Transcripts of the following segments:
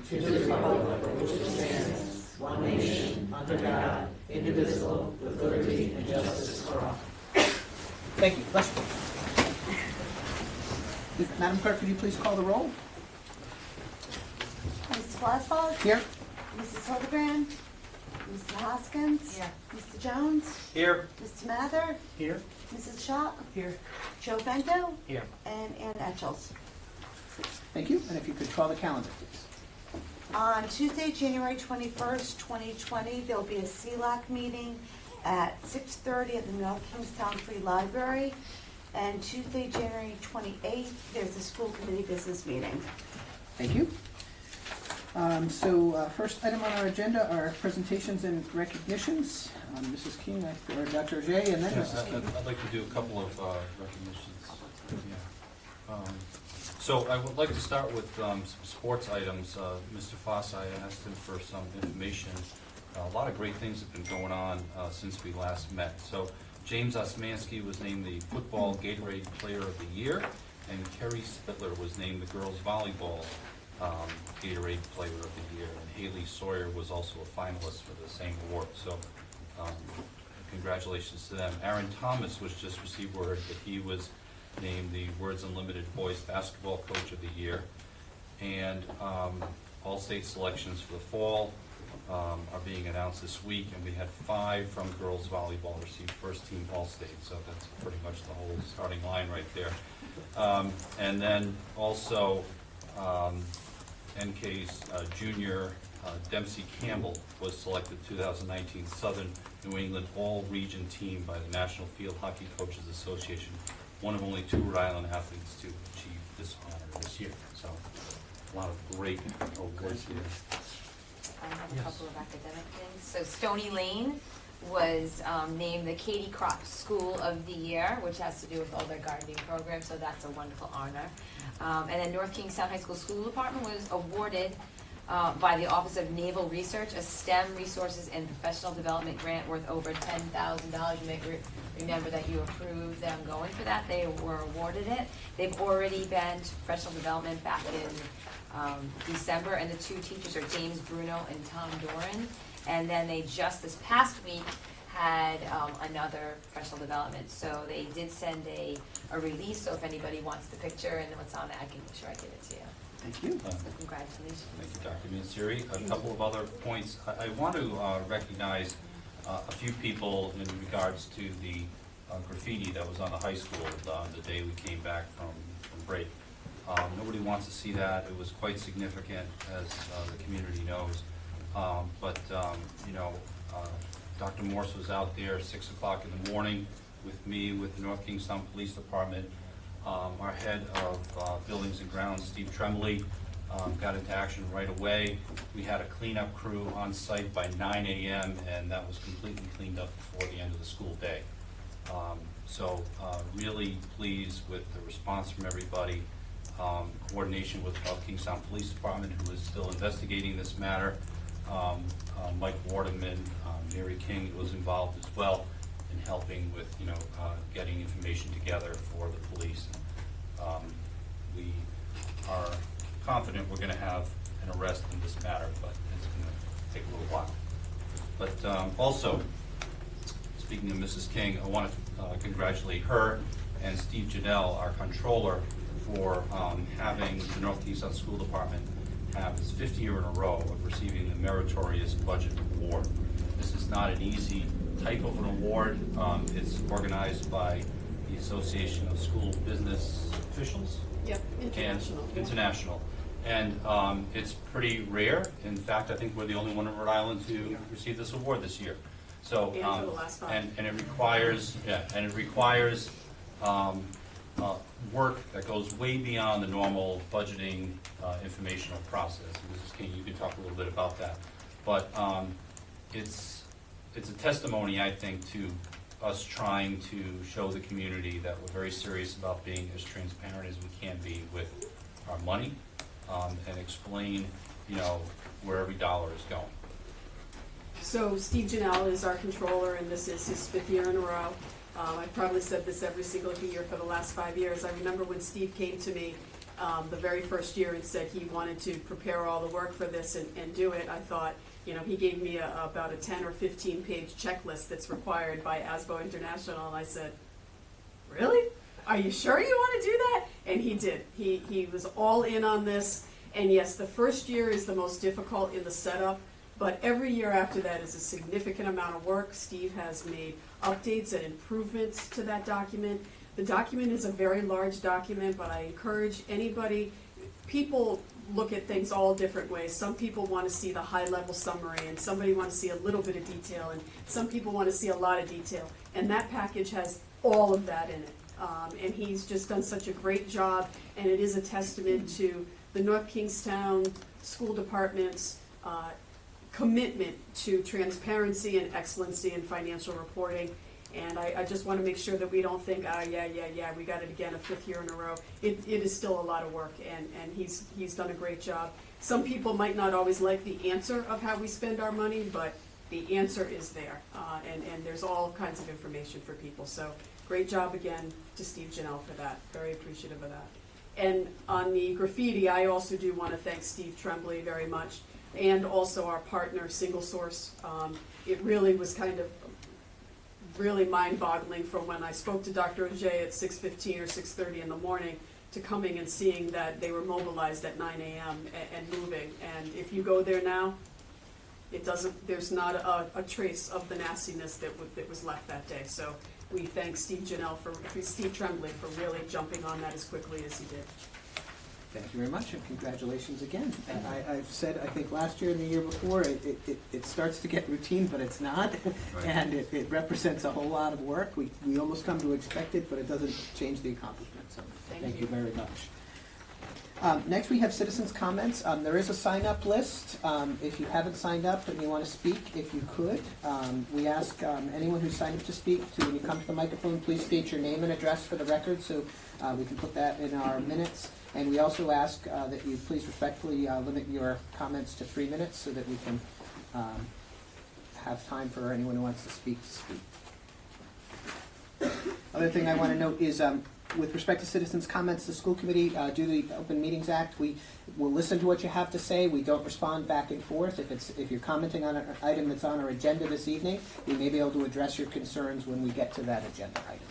to the republic for which it stands, one nation, under God, indivisible, with liberty and justice for all. Thank you. Bless you. Madam Clerk, could you please call the roll? Mrs. Glassball? Here. Mrs. Hildebrand? Mrs. Hoskins? Here. Mr. Jones? Here. Mr. Mather? Here. Mrs. Shaw? Here. Joe Vento? Here. And Ann Etchells. Thank you. And if you could call the calendar, please. On Tuesday, January 21st, 2020, there'll be a CLAC meeting at 6:30 at the North Kingstown Free Library. And Tuesday, January 28th, there's a school committee business meeting. Thank you. First item on our agenda are presentations and recognitions. Mrs. King or Dr. Ajay, and then Mrs. King. I'd like to do a couple of recognitions. Yeah. So I would like to start with some sports items. Mr. Foss, I asked him for some information. A lot of great things have been going on since we last met. So James Osmansky was named the Football Gatorade Player of the Year, and Kerry Spittler was named the Girls Volleyball Gatorade Player of the Year, and Haley Sawyer was also a finalist for the same award. So congratulations to them. Aaron Thomas was just received word that he was named the Words Unlimited Boys Basketball Coach of the Year, and all state selections for the fall are being announced this week, and we had 5 from girls volleyball receive first team all-state, so that's pretty much the whole starting line right there. And then also NK's junior Dempsey Campbell was selected 2019 Southern New England All-Region Team by the National Field Hockey Coaches Association, one of only 2 Rhode Island athletes to achieve this honor this year. So a lot of great awards here. I have a couple of academic things. So Stony Lane was named the Katie Crop School of the Year, which has to do with all their gardening programs, so that's a wonderful honor. And then North Kingstown High School School Department was awarded by the Office of Naval Research a STEM Resources and Professional Development grant worth over $10,000. You may remember that you approved them going for that. They were awarded it. They've already been to professional development back in December, and the 2 teachers are James Bruno and Tom Doran. And then they just this past week had another professional development. So they did send a release, so if anybody wants the picture and what's on it, I can make sure I give it to you. Thank you. So congratulations. Thank you, Dr. Mansuri. A couple of other points. I want to recognize a few people in regards to the graffiti that was on the high school the day we came back from break. Nobody wants to see that. It was quite significant, as the community knows. Dr. Morse was out there 6 o'clock in the morning with me, with the North Kingstown Police Department. Our head of Buildings and Grounds, Steve Tremblay, got into action right away. We had a cleanup crew on site by 9 a.m. and that was completely cleaned up before the end of the school day. Really pleased with the response from everybody. Coordination with the North Kingstown Police Department, who is still investigating this matter. Mike Waterman, Mary King was involved as well in helping with, getting information together for the police. We are confident we're going to have an arrest in this matter, but it's going to take a little while. But also, speaking of Mrs. King, I want to congratulate her and Steve Janelle, our controller, for having the North Kingstown School Department have its 5th year in a row of receiving the Meritorious Budget Award. This is not an easy type of an award. It's organized by the Association of School Business Officials. Yep, international. And international. And it's pretty rare. In fact, I think we're the only one in Rhode Island to receive this award this year. So, And for the last 5. and it requires, work that goes way beyond the normal budgeting informational process. Mrs. King, you can talk a little bit about that. But it's a testimony, I think, to us trying to show the community that we're very serious about being as transparent as we can be with our money, and explain, where every dollar is going. So Steve Janelle is our controller, and this is his 5th year in a row. I've probably said this every single year for the last 5 years. I remember when Steve came to me the very first year and said he wanted to prepare all the work for this and do it, I thought, he gave me about a 10 or 15 page checklist that's required by ASBO International, and I said, really? Are you sure you want to do that? And he did. He was all in on this, and yes, the first year is the most difficult in the setup, but every year after that is a significant amount of work. Steve has made updates and improvements to that document. The document is a very large document, but I encourage anybody, people look at things all different ways. Some people want to see the high-level summary, and somebody want to see a little bit of detail, and some people want to see a lot of detail. And that package has all of that in it. And he's just done such a great job, and it is a testament to the North Kingstown School Department's commitment to transparency and excellency in financial reporting. And I just want to make sure that we don't think, yeah, we got it again a 5th year in a row. It is still a lot of work, and he's done a great job. Some people might not always like the answer of how we spend our money, but the answer is there, and there's all kinds of information for people. So great job again to Steve Janelle for that. Very appreciative of that. And on the graffiti, I also do want to thank Steve Tremblay very much, and also our partner, Single Source. It really was kind of really mind-boggling from when I spoke to Dr. Ojay at 6:15 or 6:30 in the morning to coming and seeing that they were mobilized at 9 a.m. and moving. And if you go there now, there's not a trace of the nastiness that was left that day. So we thank Steve Tremblay for really jumping on that as quickly as he did. Thank you very much, and congratulations again. I've said, I think last year and the year before, it starts to get routine, but it's not, Right. and it represents a whole lot of work. We almost come to expect it, but it doesn't change the accomplishment, so thank you very much. Next, we have citizens' comments. There is a sign-up list. If you haven't signed up and you want to speak, if you could, we ask anyone who's signed up to speak to, when you come to the microphone, please state your name and address for the record so we can put that in our minutes. And we also ask that you please respectfully limit your comments to 3 minutes so that we can have time for anyone who wants to speak. Other thing I want to note is with respect to citizens' comments, the school committee, due to the Open Meetings Act, we will listen to what you have to say. We don't respond back and forth. If you're commenting on an item that's on our agenda this evening, we may be able to address your concerns when we get to that agenda item.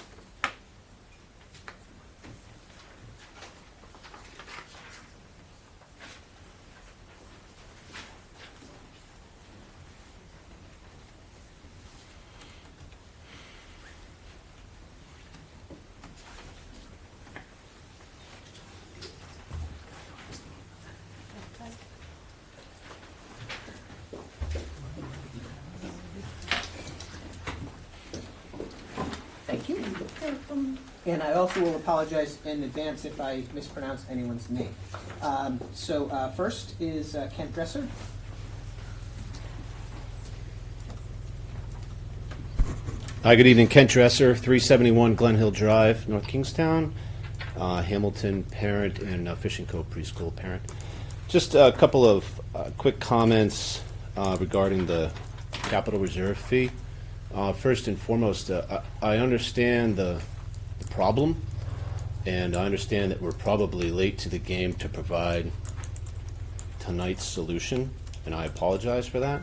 Thank you. And I also will apologize in advance if I mispronounce anyone's name. First is Kent Dresser. Hi, good evening. Kent Dresser, 371 Glen Hill Drive, North Kingstown, Hamilton parent and Fishing Cove preschool parent. Just a couple of quick comments regarding the capital reserve fee. First and foremost, I understand the problem, and I understand that we're probably late to the game to provide tonight's solution, and I apologize for that.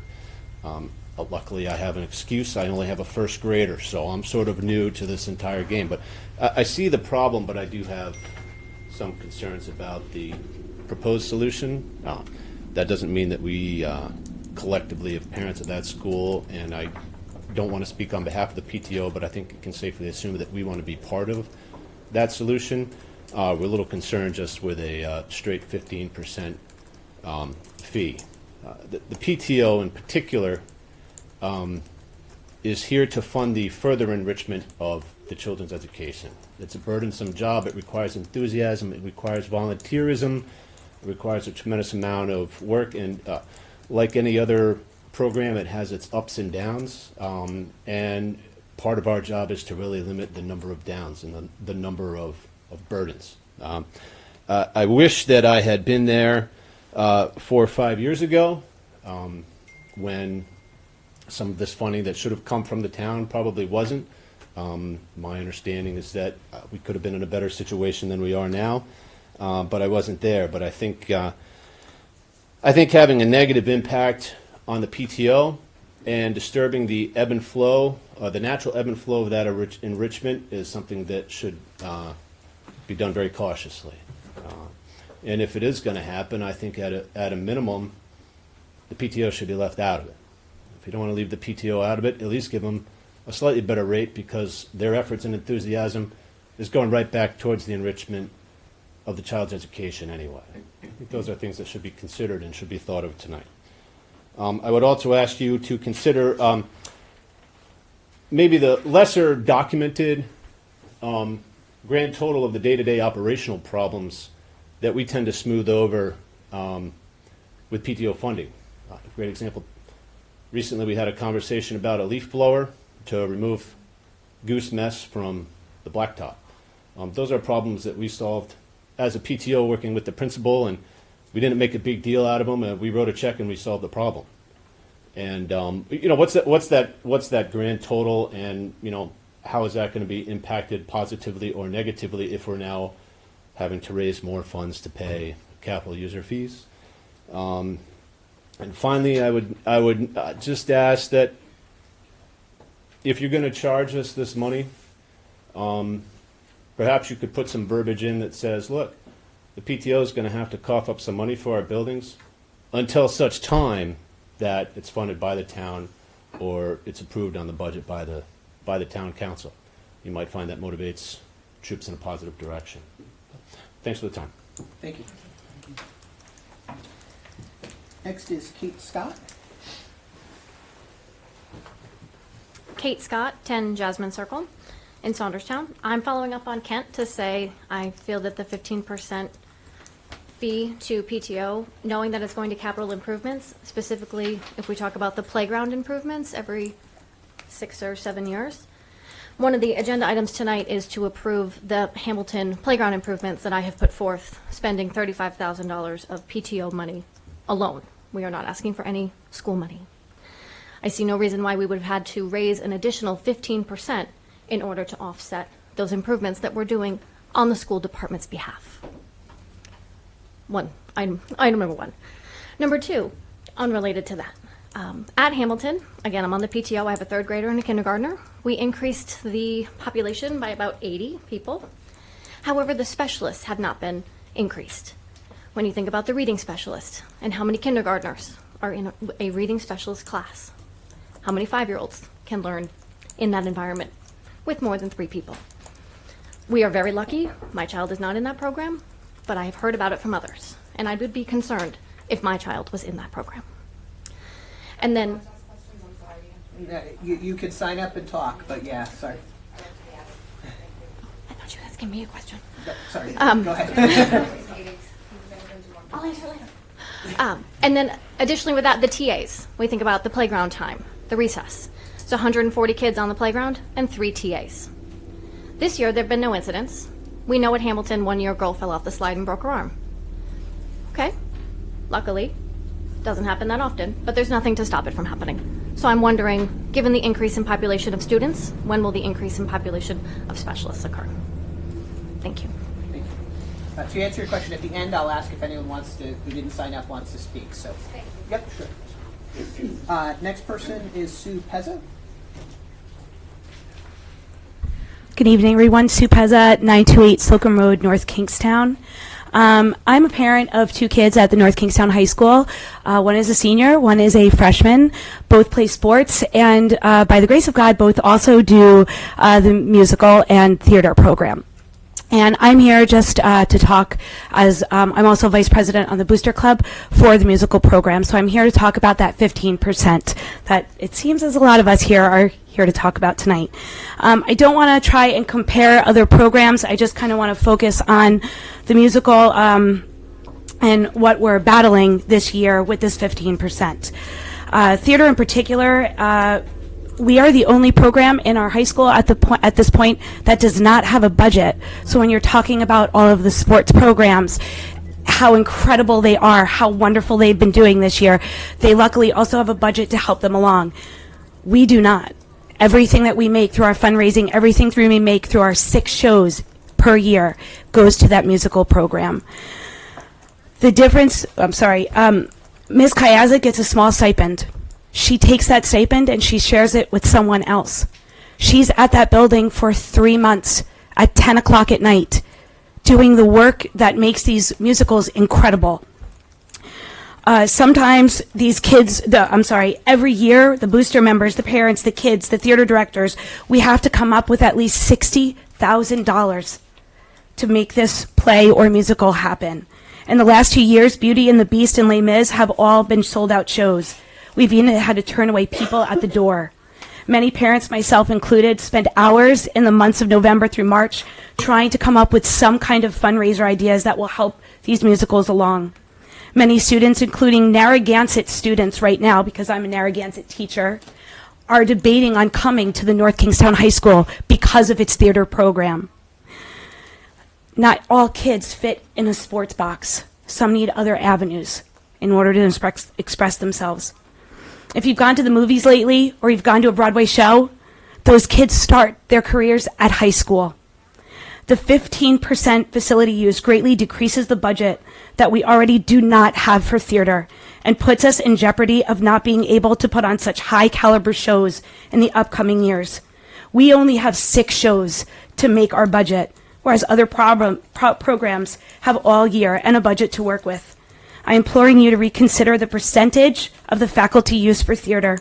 Luckily, I have an excuse. I only have a first grader, so I'm sort of new to this entire game. But I see the problem, but I do have some concerns about the proposed solution. That doesn't mean that we collectively, as parents of that school, and I don't want to speak on behalf of the PTO, but I think I can safely assume that we want to be part of that solution. We're a little concerned just with a straight 15% fee. The PTO in particular is here to fund the further enrichment of the children's education. It's a burdensome job. It requires enthusiasm. It requires volunteerism. It requires a tremendous amount of work, and like any other program, it has its ups and downs, and part of our job is to really limit the number of downs and the number of burdens. I wish that I had been there 4 or 5 years ago when some of this funding that should have come from the town probably wasn't. My understanding is that we could have been in a better situation than we are now. but I wasn't there. But I think having a negative impact on the PTO and disturbing the ebb and flow, the natural ebb and flow of that enrichment is something that should be done very cautiously. And if it is going to happen, I think at a minimum, the PTO should be left out of it. If you don't want to leave the PTO out of it, at least give them a slightly better rate, because their efforts and enthusiasm is going right back towards the enrichment of the child's education anyway. I think those are things that should be considered and should be thought of tonight. I would also ask you to consider maybe the lesser documented grand total of the day-to-day operational problems that we tend to smooth over with PTO funding. A great example, recently we had a conversation about a leaf blower to remove goose mess from the blacktop. Those are problems that we solved as a PTO working with the principal, and we didn't make a big deal out of them. We wrote a check and we solved the problem. And what's that grand total, and how is that going to be impacted positively or negatively if we're now having to raise more funds to pay capital user fees? And finally, I would just ask that if you're going to charge us this money, perhaps you could put some verbiage in that says, look, the PTO is going to have to cough up some money for our buildings until such time that it's funded by the town or it's approved on the budget by the town council. You might find that motivates troops in a positive direction. Thanks for the time. Thank you. Next is Kate Scott. Kate Scott, 10 Jasmine Circle in Saunderstown. I'm following up on Kent to say I feel that the 15% fee to PTO, knowing that it's going to capital improvements, specifically if we talk about the playground improvements every 6 or 7 years. One of the agenda items tonight is to approve the Hamilton playground improvements that I have put forth, spending $35,000 of PTO money alone. We are not asking for any school money. I see no reason why we would have had to raise an additional 15% in order to offset those improvements that we're doing on the school department's behalf. Item number one. Number two, unrelated to that. At Hamilton, again, I'm on the PTO, I have a third grader and a kindergartner. We increased the population by about 80 people. However, the specialists have not been increased. When you think about the reading specialist and how many kindergartners are in a reading specialist class, how many 5-year-olds can learn in that environment with more than 3 people? We are very lucky. My child is not in that program, but I have heard about it from others, and I would be concerned if my child was in that program. And then, You could sign up and talk, but yeah, sorry. I thought you were asking me a question. No, sorry, go ahead. I'll answer later. And then additionally with that, the TAs. We think about the playground time, the recess. So 140 kids on the playground and 3 TAs. This year, there have been no incidents. We know at Hamilton, 1 year girl fell off the slide and broke her arm. Okay, luckily, doesn't happen that often, but there's nothing to stop it from happening. So I'm wondering, given the increase in population of students, when will the increase in population of specialists occur? Thank you. Thank you. To answer your question, at the end, I'll ask if anyone who didn't sign up wants to speak. So, yep, sure. Next person is Sue Pezza. Good evening, everyone. Sue Pezza, 928 Slocum Road, North Kingstown. I'm a parent of 2 kids at the North Kingstown High School. One is a senior, one is a freshman. Both play sports, and by the grace of God, both also do the musical and theater program. And I'm here just to talk as I'm also vice president on the Booster Club for the musical program. So I'm here to talk about that 15% that it seems as a lot of us here are here to talk about tonight. I don't want to try and compare other programs. I just kind of want to focus on the musical and what we're battling this year with this 15%. Theater in particular, we are the only program in our high school at this point that does not have a budget. So when you're talking about all of the sports programs, how incredible they are, how wonderful they've been doing this year, they luckily also have a budget to help them along. We do not. Everything that we make through our fundraising, everything we make through our 6 shows per year goes to that musical program. The difference, Ms. Kayaza gets a small stipend. She takes that stipend and she shares it with someone else. She's at that building for 3 months at 10 o'clock at night doing the work that makes these musicals incredible. Sometimes these kids, every year, the booster members, the parents, the kids, the theater directors, we have to come up with at least $60,000 to make this play or musical happen. In the last 2 years, Beauty and the Beast and Les Mis have all been sold out shows. We've even had to turn away people at the door. Many parents, myself included, spend hours in the months of November through March trying to come up with some kind of fundraiser ideas that will help these musicals along. Many students, including Narragansett students right now, because I'm a Narragansett teacher, are debating on coming to the North Kingstown High School because of its theater program. Not all kids fit in a sports box. Some need other avenues in order to express themselves. If you've gone to the movies lately or you've gone to a Broadway show, those kids start their careers at high school. The 15% facility use greatly decreases the budget that we already do not have for theater and puts us in jeopardy of not being able to put on such high caliber shows in the upcoming years. We only have 6 shows to make our budget, whereas other programs have all year and a budget to work with. I'm imploring you to reconsider the percentage of the faculty used for theater.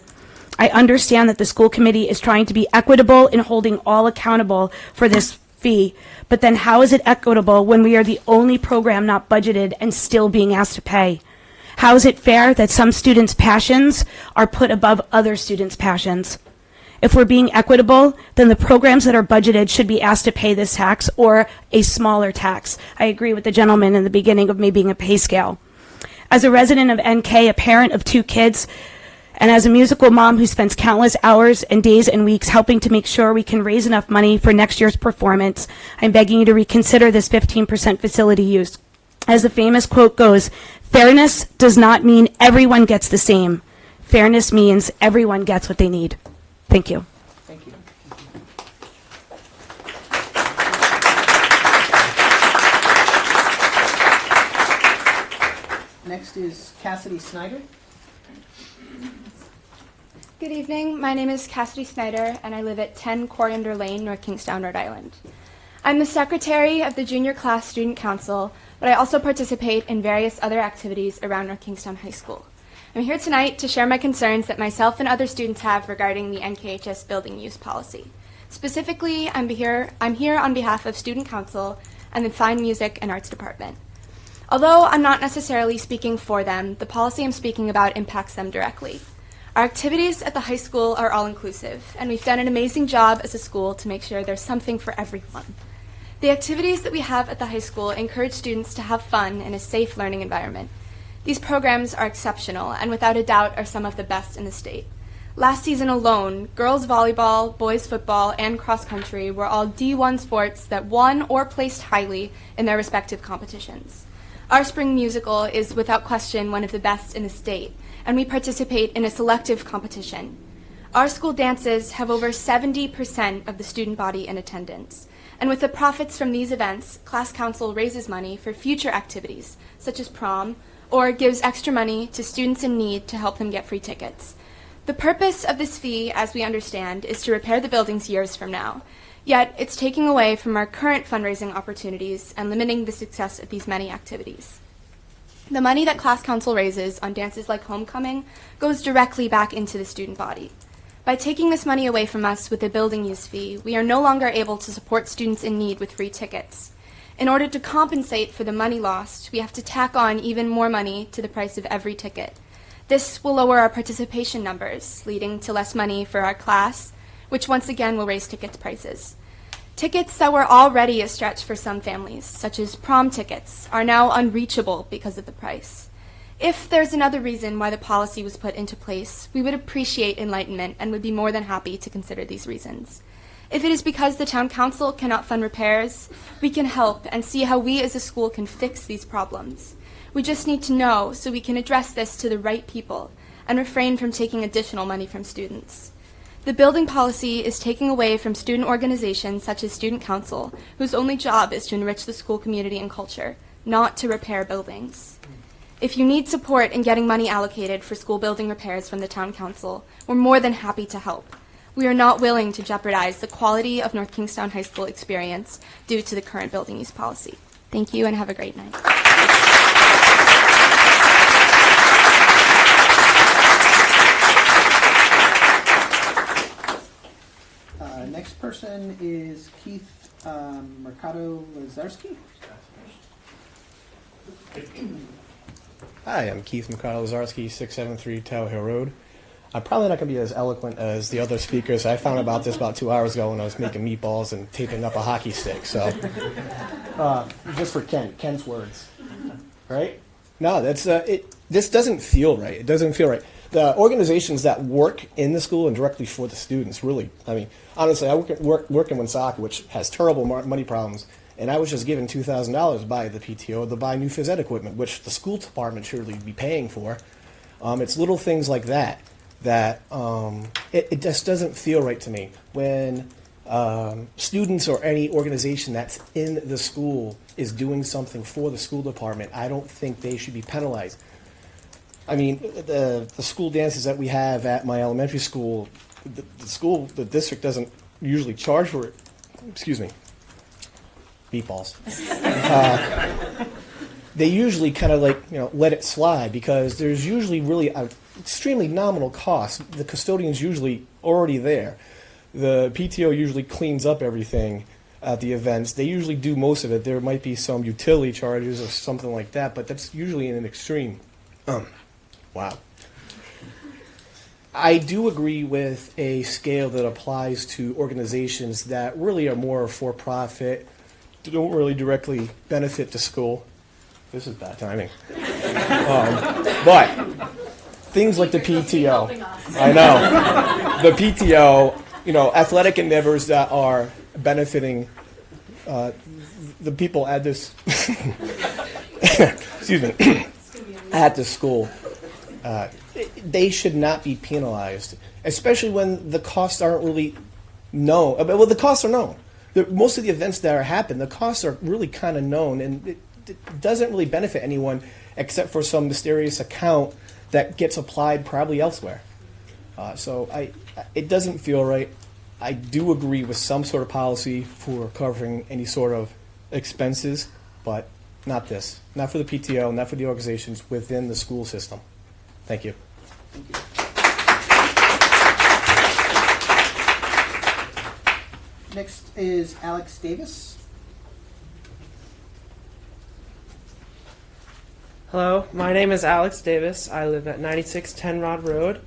I understand that the school committee is trying to be equitable in holding all accountable for this fee, but then how is it equitable when we are the only program not budgeted and still being asked to pay? How is it fair that some students' passions are put above other students' passions? If we're being equitable, then the programs that are budgeted should be asked to pay this tax or a smaller tax. I agree with the gentleman in the beginning of maybe being a pay scale. As a resident of NK, a parent of 2 kids, and as a musical mom who spends countless hours and days and weeks helping to make sure we can raise enough money for next year's performance, I'm begging you to reconsider this 15% facility use. As the famous quote goes, fairness does not mean everyone gets the same. Fairness means everyone gets what they need. Thank you. Thank you. Next is Cassidy Snyder. Good evening. My name is Cassidy Snyder, and I live at 10 Coriander Lane, North Kingstown, Rhode Island. I'm the secretary of the Junior Class Student Council, but I also participate in various other activities around North Kingstown High School. I'm here tonight to share my concerns that myself and other students have regarding the NKHS building use policy. Specifically, I'm here on behalf of Student Council and the Fine Music and Arts Department. Although I'm not necessarily speaking for them, the policy I'm speaking about impacts them directly. Our activities at the high school are all-inclusive, and we've done an amazing job as a school to make sure there's something for everyone. The activities that we have at the high school encourage students to have fun in a safe learning environment. These programs are exceptional and without a doubt are some of the best in the state. Last season alone, girls volleyball, boys football, and cross country were all D1 sports that won or placed highly in their respective competitions. Our spring musical is without question one of the best in the state, and we participate in a selective competition. Our school dances have over 70% of the student body in attendance, and with the profits from these events, Class Council raises money for future activities, such as prom, or gives extra money to students in need to help them get free tickets. The purpose of this fee, as we understand, is to repair the buildings years from now. Yet, it's taking away from our current fundraising opportunities and limiting the success of these many activities. The money that Class Council raises on dances like Homecoming goes directly back into the student body. By taking this money away from us with the building use fee, we are no longer able to support students in need with free tickets. In order to compensate for the money lost, we have to tack on even more money to the price of every ticket. This will lower our participation numbers, leading to less money for our class, which once again will raise ticket prices. Tickets that were already a stretch for some families, such as prom tickets, are now unreachable because of the price. If there's another reason why the policy was put into place, we would appreciate enlightenment and would be more than happy to consider these reasons. If it is because the town council cannot fund repairs, we can help and see how we as a school can fix these problems. We just need to know so we can address this to the right people and refrain from taking additional money from students. The building policy is taking away from student organizations such as Student Council, whose only job is to enrich the school community and culture, not to repair buildings. If you need support in getting money allocated for school building repairs from the Town Council, we're more than happy to help. We are not willing to jeopardize the quality of North Kingstown High School experience due to the current building use policy. Thank you and have a great night. Next person is Keith Mercado Lazarski. Hi, I'm Keith Mercado Lazarski, 673 Tower Hill Road. I'm probably not going to be as eloquent as the other speakers. I found about this about 2 hours ago when I was making meatballs and taping up a hockey stick. So, just for Kent's words, right? No, that's it. This doesn't feel right. It doesn't feel right. The organizations that work in the school and directly for the students, really, I mean, honestly, I work in Woonsocket, which has terrible money problems, and I was just given $2,000 by the PTO to buy new phys ed equipment, which the school department should really be paying for. It's little things like that it just doesn't feel right to me when students or any organization that's in the school is doing something for the school department. I don't think they should be penalized. I mean, the school dances that we have at my elementary school, the district doesn't usually charge for it. Excuse me. Meatballs. They usually kind of let it slide because there's usually really an extremely nominal cost. The custodian's usually already there. The PTO usually cleans up everything at the events. They usually do most of it. There might be some utility charges or something like that, but that's usually in an extreme. Wow. I do agree with a scale that applies to organizations that really are more for-profit, don't really directly benefit the school. This is bad timing. But things like the PTO. I know. The PTO, athletic endeavors that are benefiting the people at this, excuse me, at the school. They should not be penalized, especially when the costs aren't really known. Well, the costs are known. Most of the events that are happening, the costs are really kind of known, and it doesn't really benefit anyone except for some mysterious account that gets applied probably elsewhere. So it doesn't feel right. I do agree with some sort of policy for covering any sort of expenses, but not this. Not for the PTO, not for the organizations within the school system. Thank you. Thank you. Next is Alex Davis. Hello, my name is Alex Davis. I live at 9610 Rod Road.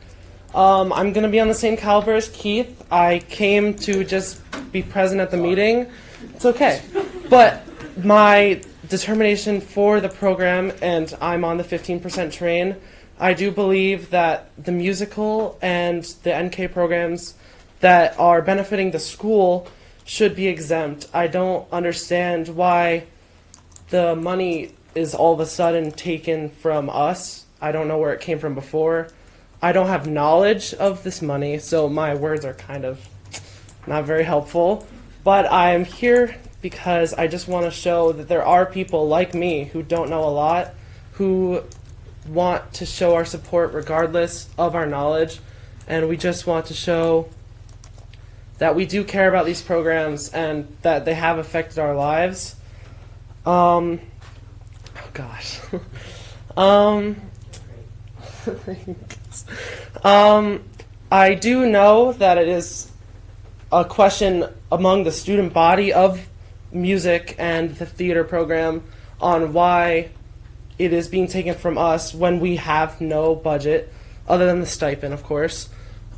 I'm going to be on the same caliber as Keith. I came to just be present at the meeting. It's okay. But my determination for the program, and I'm on the 15% train, I do believe that the musical and the NK programs that are benefiting the school should be exempt. I don't understand why the money is all of a sudden taken from us. I don't know where it came from before. I don't have knowledge of this money, so my words are kind of not very helpful. But I'm here because I just want to show that there are people like me who don't know a lot, who want to show our support regardless of our knowledge, and we just want to show that we do care about these programs and that they have affected our lives. Oh gosh. I do know that it is a question among the student body of music and the theater program on why it is being taken from us when we have no budget, other than the stipend, of course.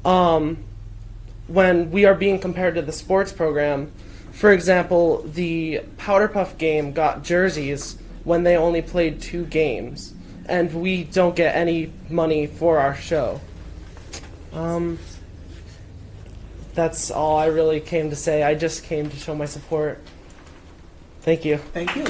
When we are being compared to the sports program, for example, the Powder Puff game got jerseys when they only played 2 games, and we don't get any money for our show. That's all I really came to say. I just came to show my support. Thank you. Thank you.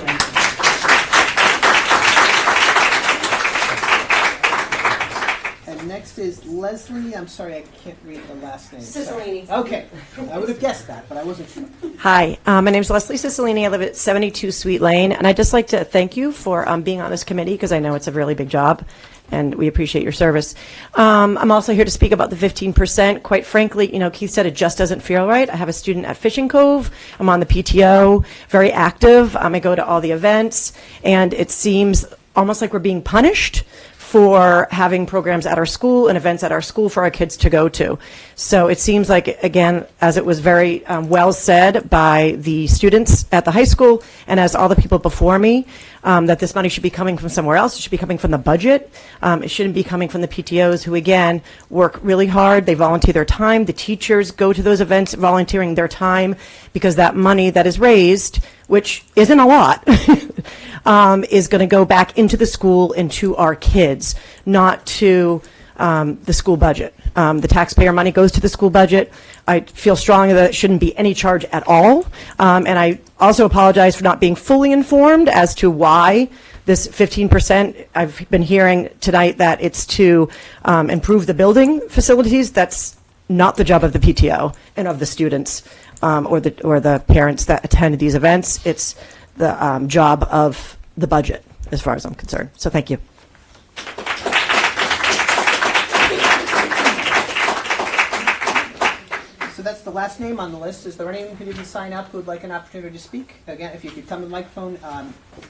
And next is Leslie, I'm sorry, I can't read the last name. Cicilline. Okay, I would have guessed that, but I wasn't sure. Hi, my name is Leslie Cicilline. I live at 72 Sweet Lane, and I'd just like to thank you for being on this committee because I know it's a really big job, and we appreciate your service. I'm also here to speak about the 15%. Quite frankly, you know, Keith said it just doesn't feel right. I have a student at Fishing Cove. I'm on the PTO, very active. I go to all the events, and it seems almost like we're being punished for having programs at our school and events at our school for our kids to go to. So it seems like, again, as it was very well said by the students at the high school and as all the people before me, that this money should be coming from somewhere else. It should be coming from the budget. It shouldn't be coming from the PTOs who, again, work really hard. They volunteer their time. The teachers go to those events volunteering their time because that money that is raised, which isn't a lot, is going to go back into the school and to our kids, not to the school budget. The taxpayer money goes to the school budget. I feel strongly that it shouldn't be any charge at all. And I also apologize for not being fully informed as to why this 15%. I've been hearing tonight that it's to improve the building facilities. That's not the job of the PTO and of the students or the parents that attend these events. It's the job of the budget, as far as I'm concerned. So thank you. So that's the last name on the list. Is there anyone who didn't sign up who would like an opportunity to speak? Again, if you could come to the microphone,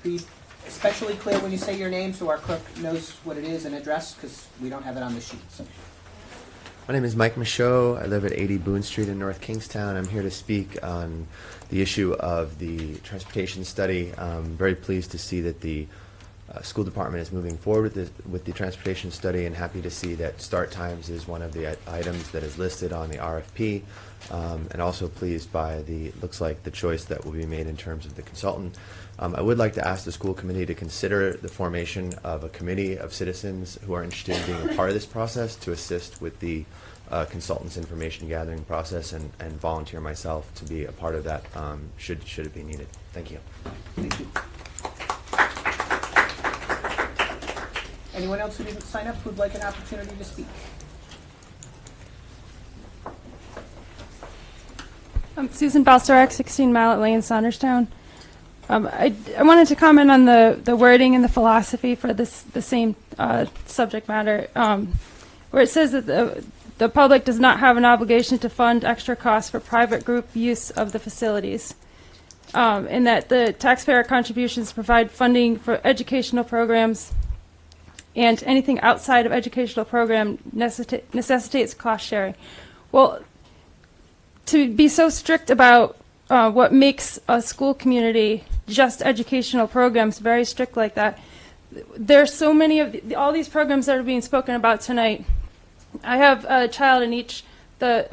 be especially clear when you say your name so our clerk knows what it is and address, because we don't have it on the sheet. So. My name is Mike Michaud. I live at 80 Boone Street in North Kingstown. I'm here to speak on the issue of the transportation study. I'm very pleased to see that the school department is moving forward with the transportation study, and happy to see that start times is one of the items that is listed on the RFP, and also pleased by looks like the choice that will be made in terms of the consultant. I would like to ask the school committee to consider the formation of a committee of citizens who are interested in being a part of this process to assist with the consultant's information gathering process, and volunteer myself to be a part of that should it be needed. Thank you. Thank you. Anyone else who didn't sign up who would like an opportunity to speak? I'm Susan Balsarek, 16 Mallet Lane, Saunderstown. I wanted to comment on the wording and the philosophy for the same subject matter, where it says that the public does not have an obligation to fund extra costs for private group use of the facilities, and that the taxpayer contributions provide funding for educational programs, and anything outside of educational program necessitates cost sharing. Well, to be so strict about what makes a school community just educational programs, very strict like that, there's so many of all these programs that are being spoken about tonight. I have a child in each, the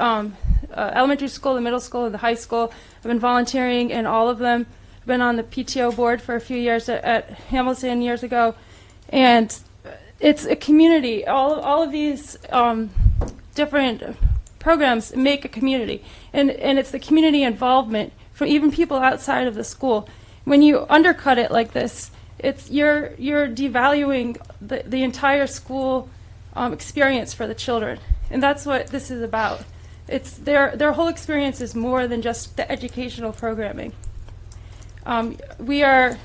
elementary school, the middle school, and the high school. I've been volunteering in all of them. I've been on the PTO board for a few years at Hamilton years ago, and it's a community. All of these different programs make a community, and it's the community involvement from even people outside of the school. When you undercut it like this, you're devaluing the entire school experience for the children, and that's what this is about. It's their whole experience is more than just the educational programming. The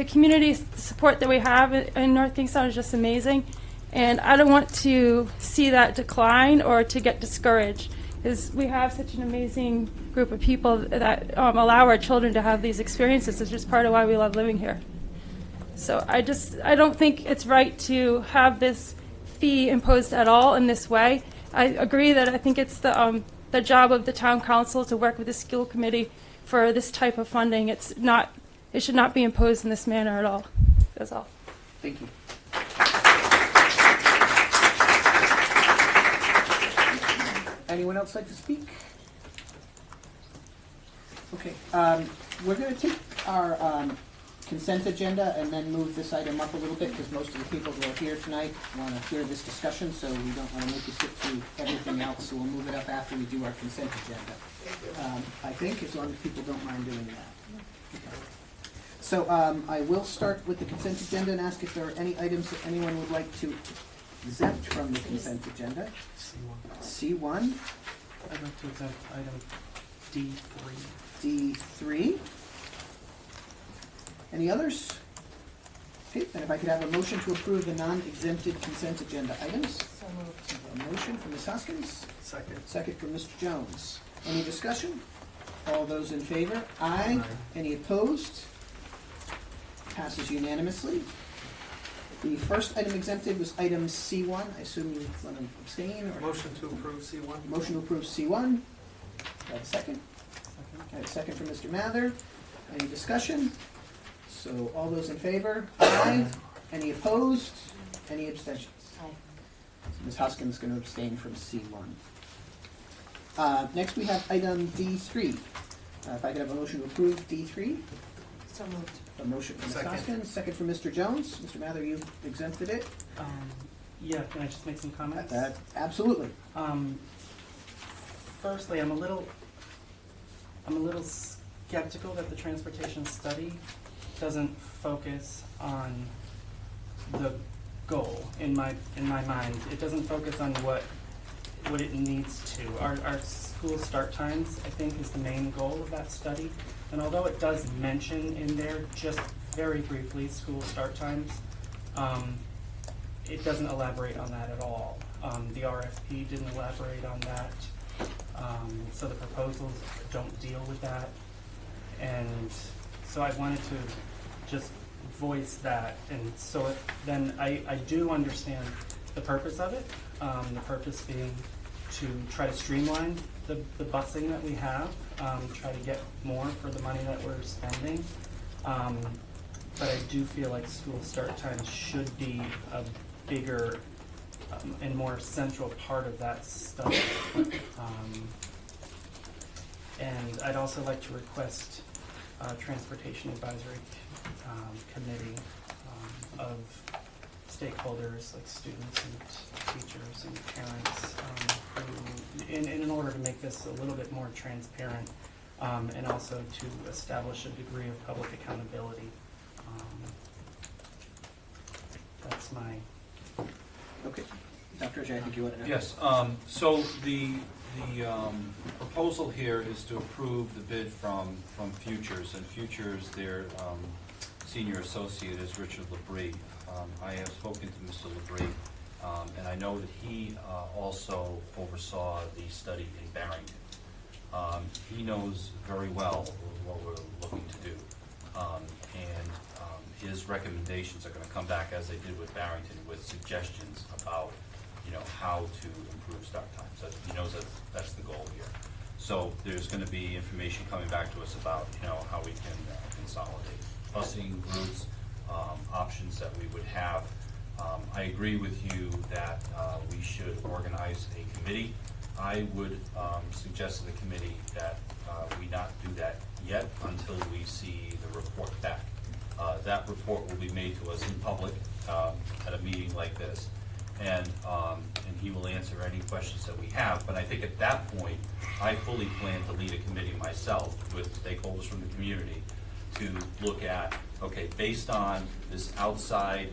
community support that we have in North Kingstown is just amazing, and I don't want to see that decline or to get discouraged, because we have such an amazing group of people that allow our children to have these experiences. It's just part of why we love living here. So I don't think it's right to have this fee imposed at all in this way. I agree that I think it's the job of the town council to work with the school committee for this type of funding. It should not be imposed in this manner at all. That's all. Thank you. Anyone else like to speak? Okay, we're going to take our consent agenda and then move this item up a little bit, because most of the people who are here tonight want to hear this discussion, so we don't want to make you sit through everything else, so we'll move it up after we do our consent agenda. I think, as long as people don't mind doing that. Okay. So I will start with the consent agenda and ask if there are any items that anyone would like to exempt from the consent agenda. C1, I'd like to exempt item D3. D3. Any others? Okay, then if I could have a motion to approve the non-exempted consent agenda items. So moved. A motion from Ms. Hoskins, Second. second from Mr. Jones. Any discussion? All those in favor? Aye. Any opposed? Passes unanimously. The first item exempted was item C1. I assume you want to abstain or? Motion to approve C1. Motion to approve C1. Do I have a second? I have a second from Mr. Mather. Any discussion? So all those in favor? Aye. Any opposed? Any abstentions? Aye. Ms. Hoskins is going to abstain from C1. Next we have item D3. If I could have a motion to approve D3. So moved. A motion from Ms. Second. Hoskins, second from Mr. Jones. Mr. Mather, you exempted it? Yeah, can I just make some comments? Absolutely. Firstly, I'm a little skeptical that the transportation study doesn't focus on the goal in my mind. It doesn't focus on what it needs to. Our school start times, I think, is the main goal of that study. And although it does mention in there just very briefly school start times, it doesn't elaborate on that at all. The RFP didn't elaborate on that. So the proposals don't deal with that. And so I wanted to just voice that. And so then I do understand the purpose of it. The purpose being to try to streamline the busing that we have, try to get more for the money that we're spending. But I do feel like school start times should be a bigger and more central part of that study. And I'd also like to request a Transportation Advisory Committee of stakeholders like students and teachers and parents, in order to make this a little bit more transparent, and also to establish a degree of public accountability. That's my... Okay. Dr. Ajay, I think you want to know. Yes, so the proposal here is to approve the bid from Futures, and Futures, their senior associate is Richard Labrie. I have spoken to Mr. Labrie, and I know that he also oversaw the study in Barrington. He knows very well what we're looking to do, and his recommendations are going to come back, as they did with Barrington, with suggestions about, how to improve start times. So he knows that that's the goal here. So there's going to be information coming back to us about, how we can consolidate busing routes, options that we would have. I agree with you that we should organize a committee. I would suggest to the committee that we not do that yet until we see the report back. That report will be made to us in public at a meeting like this, and he will answer any questions that we have. But I think at that point, I fully plan to lead a committee myself with stakeholders from the community to look at, okay, based on this outside,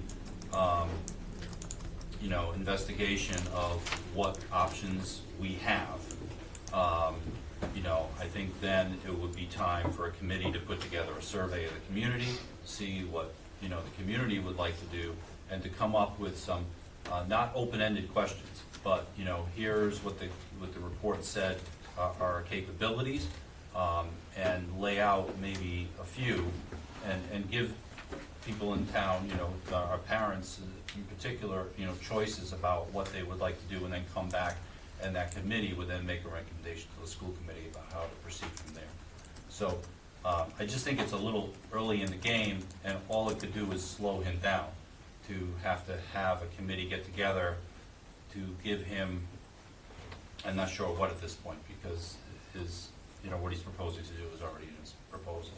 investigation of what options we have, I think then it would be time for a committee to put together a survey of the community, see what, the community would like to do, and to come up with some, not open-ended questions, but, here's what the report said are our capabilities, and lay out maybe a few, and give people in town, our parents in particular, choices about what they would like to do, and then come back, and that committee would then make a recommendation to the school committee about how to proceed from there. So I just think it's a little early in the game, and all it could do is slow him down to have a committee get together to give him, I'm not sure what at this point, because his, what he's proposing to do is already in his proposal.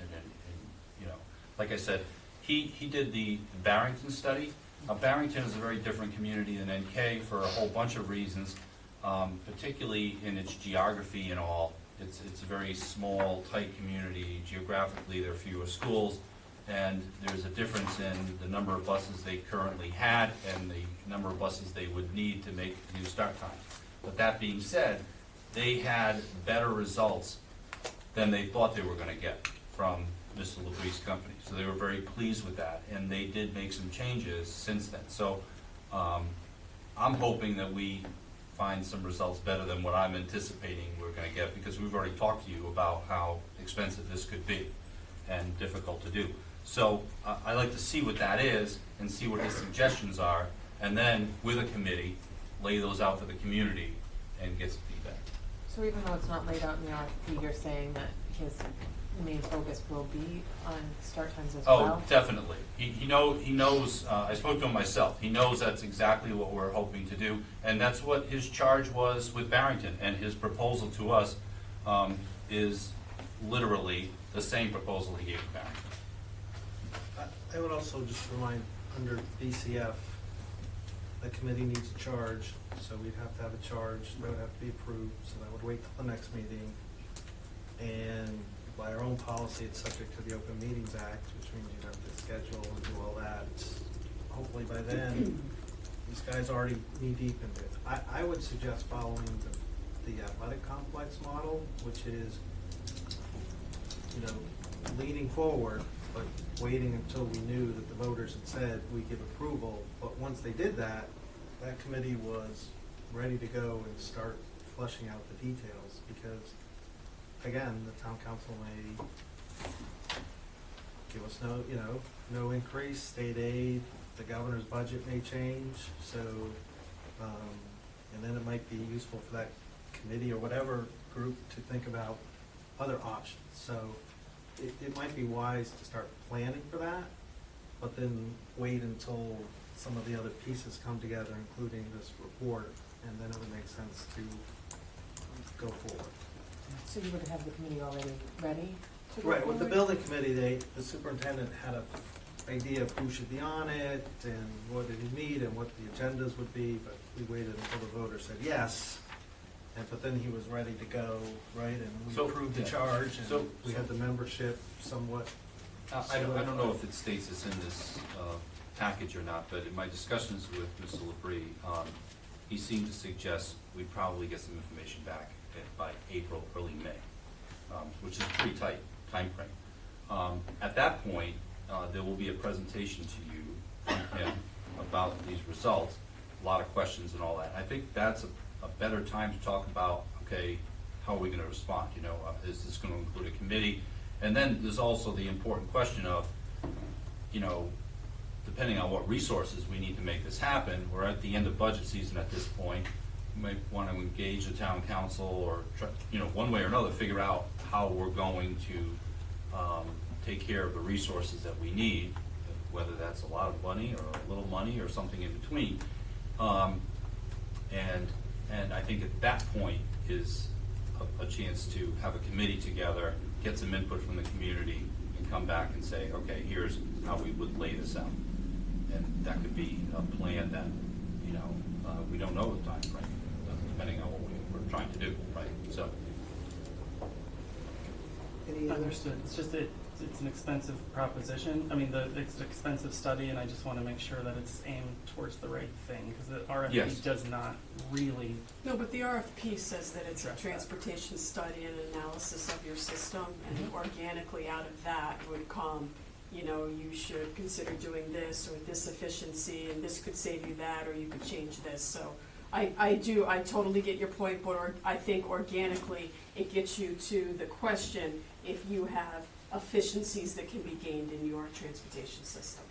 And like I said, he did the Barrington study. Barrington is a very different community than NK for a whole bunch of reasons, particularly in its geography and all. It's a very small, tight community. Geographically, there are fewer schools, and there's a difference in the number of buses they currently had and the number of buses they would need to make new start times. But that being said, they had better results than they thought they were gonna get from Mr. LaBrie's company. So they were very pleased with that, and they did make some changes since then. So I'm hoping that we find some results better than what I'm anticipating we're gonna get, because we've already talked to you about how expensive this could be and difficult to do. So I'd like to see what that is and see what his suggestions are, and then with a committee, lay those out for the community and get some feedback. So even though it's not laid out in the RFP, you're saying that his main focus will be on start times as well? Oh, definitely. He knows, I spoke to him myself, he knows that's exactly what we're hoping to do, and that's what his charge was with Barrington, and his proposal to us is literally the same proposal he gave to Barrington. I would also just remind, under BCF, the committee needs a charge, so we'd have to have a charge that would have to be approved, so that would wait till the next meeting. And by our own policy, it's subject to the Open Meetings Act, which means you'd have to schedule and do all that. Hopefully by then, these guys are already knee-deep into it. I would suggest following the athletic complex model, which is, leaning forward, but waiting until we knew that the voters had said we give approval. But once they did that, that committee was ready to go and start fleshing out the details, because again, the town council may give us no increase, state aid, the governor's budget may change, so, and then it might be useful for that committee or whatever group to think about other options. So it might be wise to start planning for that, but then wait until some of the other pieces come together, including this report, and then it would make sense to go forward. So you would have the committee already ready to go Right, with the forward? building committee, the superintendent had an idea of who should be on it, and what did he need, and what the agendas would be, but we waited until the voters said yes, but then he was ready to go, right, and we approved the charge, and we had the membership somewhat. I don't know if it states this in this package or not, but in my discussions with Mr. LaBrie, he seemed to suggest we'd probably get some information back by April, early May, which is a pretty tight time frame. At that point, there will be a presentation to you from him about these results, a lot of questions and all that. I think that's a better time to talk about, okay, how are we going to respond? Is this going to include a committee? And then there's also the important question of, depending on what resources we need to make this happen, we're at the end of budget season at this point. We might want to engage the town council or, one way or another, figure out how we're going to take care of the resources that we need, whether that's a lot of money or a little money or something in between. And I think at that point is a chance to have a committee together, get some input from the community, and come back and say, okay, here's how we would lay this out. And that could be a plan that, we don't know the time frame, depending on what we're trying to do, right? So. Understood. It's just that it's an expensive proposition. I mean, it's an expensive study, and I just want to make sure that it's aimed towards the right thing, because the RFP does not really. No, but the RFP says that it's a transportation study and analysis of your system, and organically out of that would come, you should consider doing this or this efficiency, and this could save you that, or you could change this. So I totally get your point, but I think organically it gets you to the question if you have efficiencies that can be gained in your transportation system.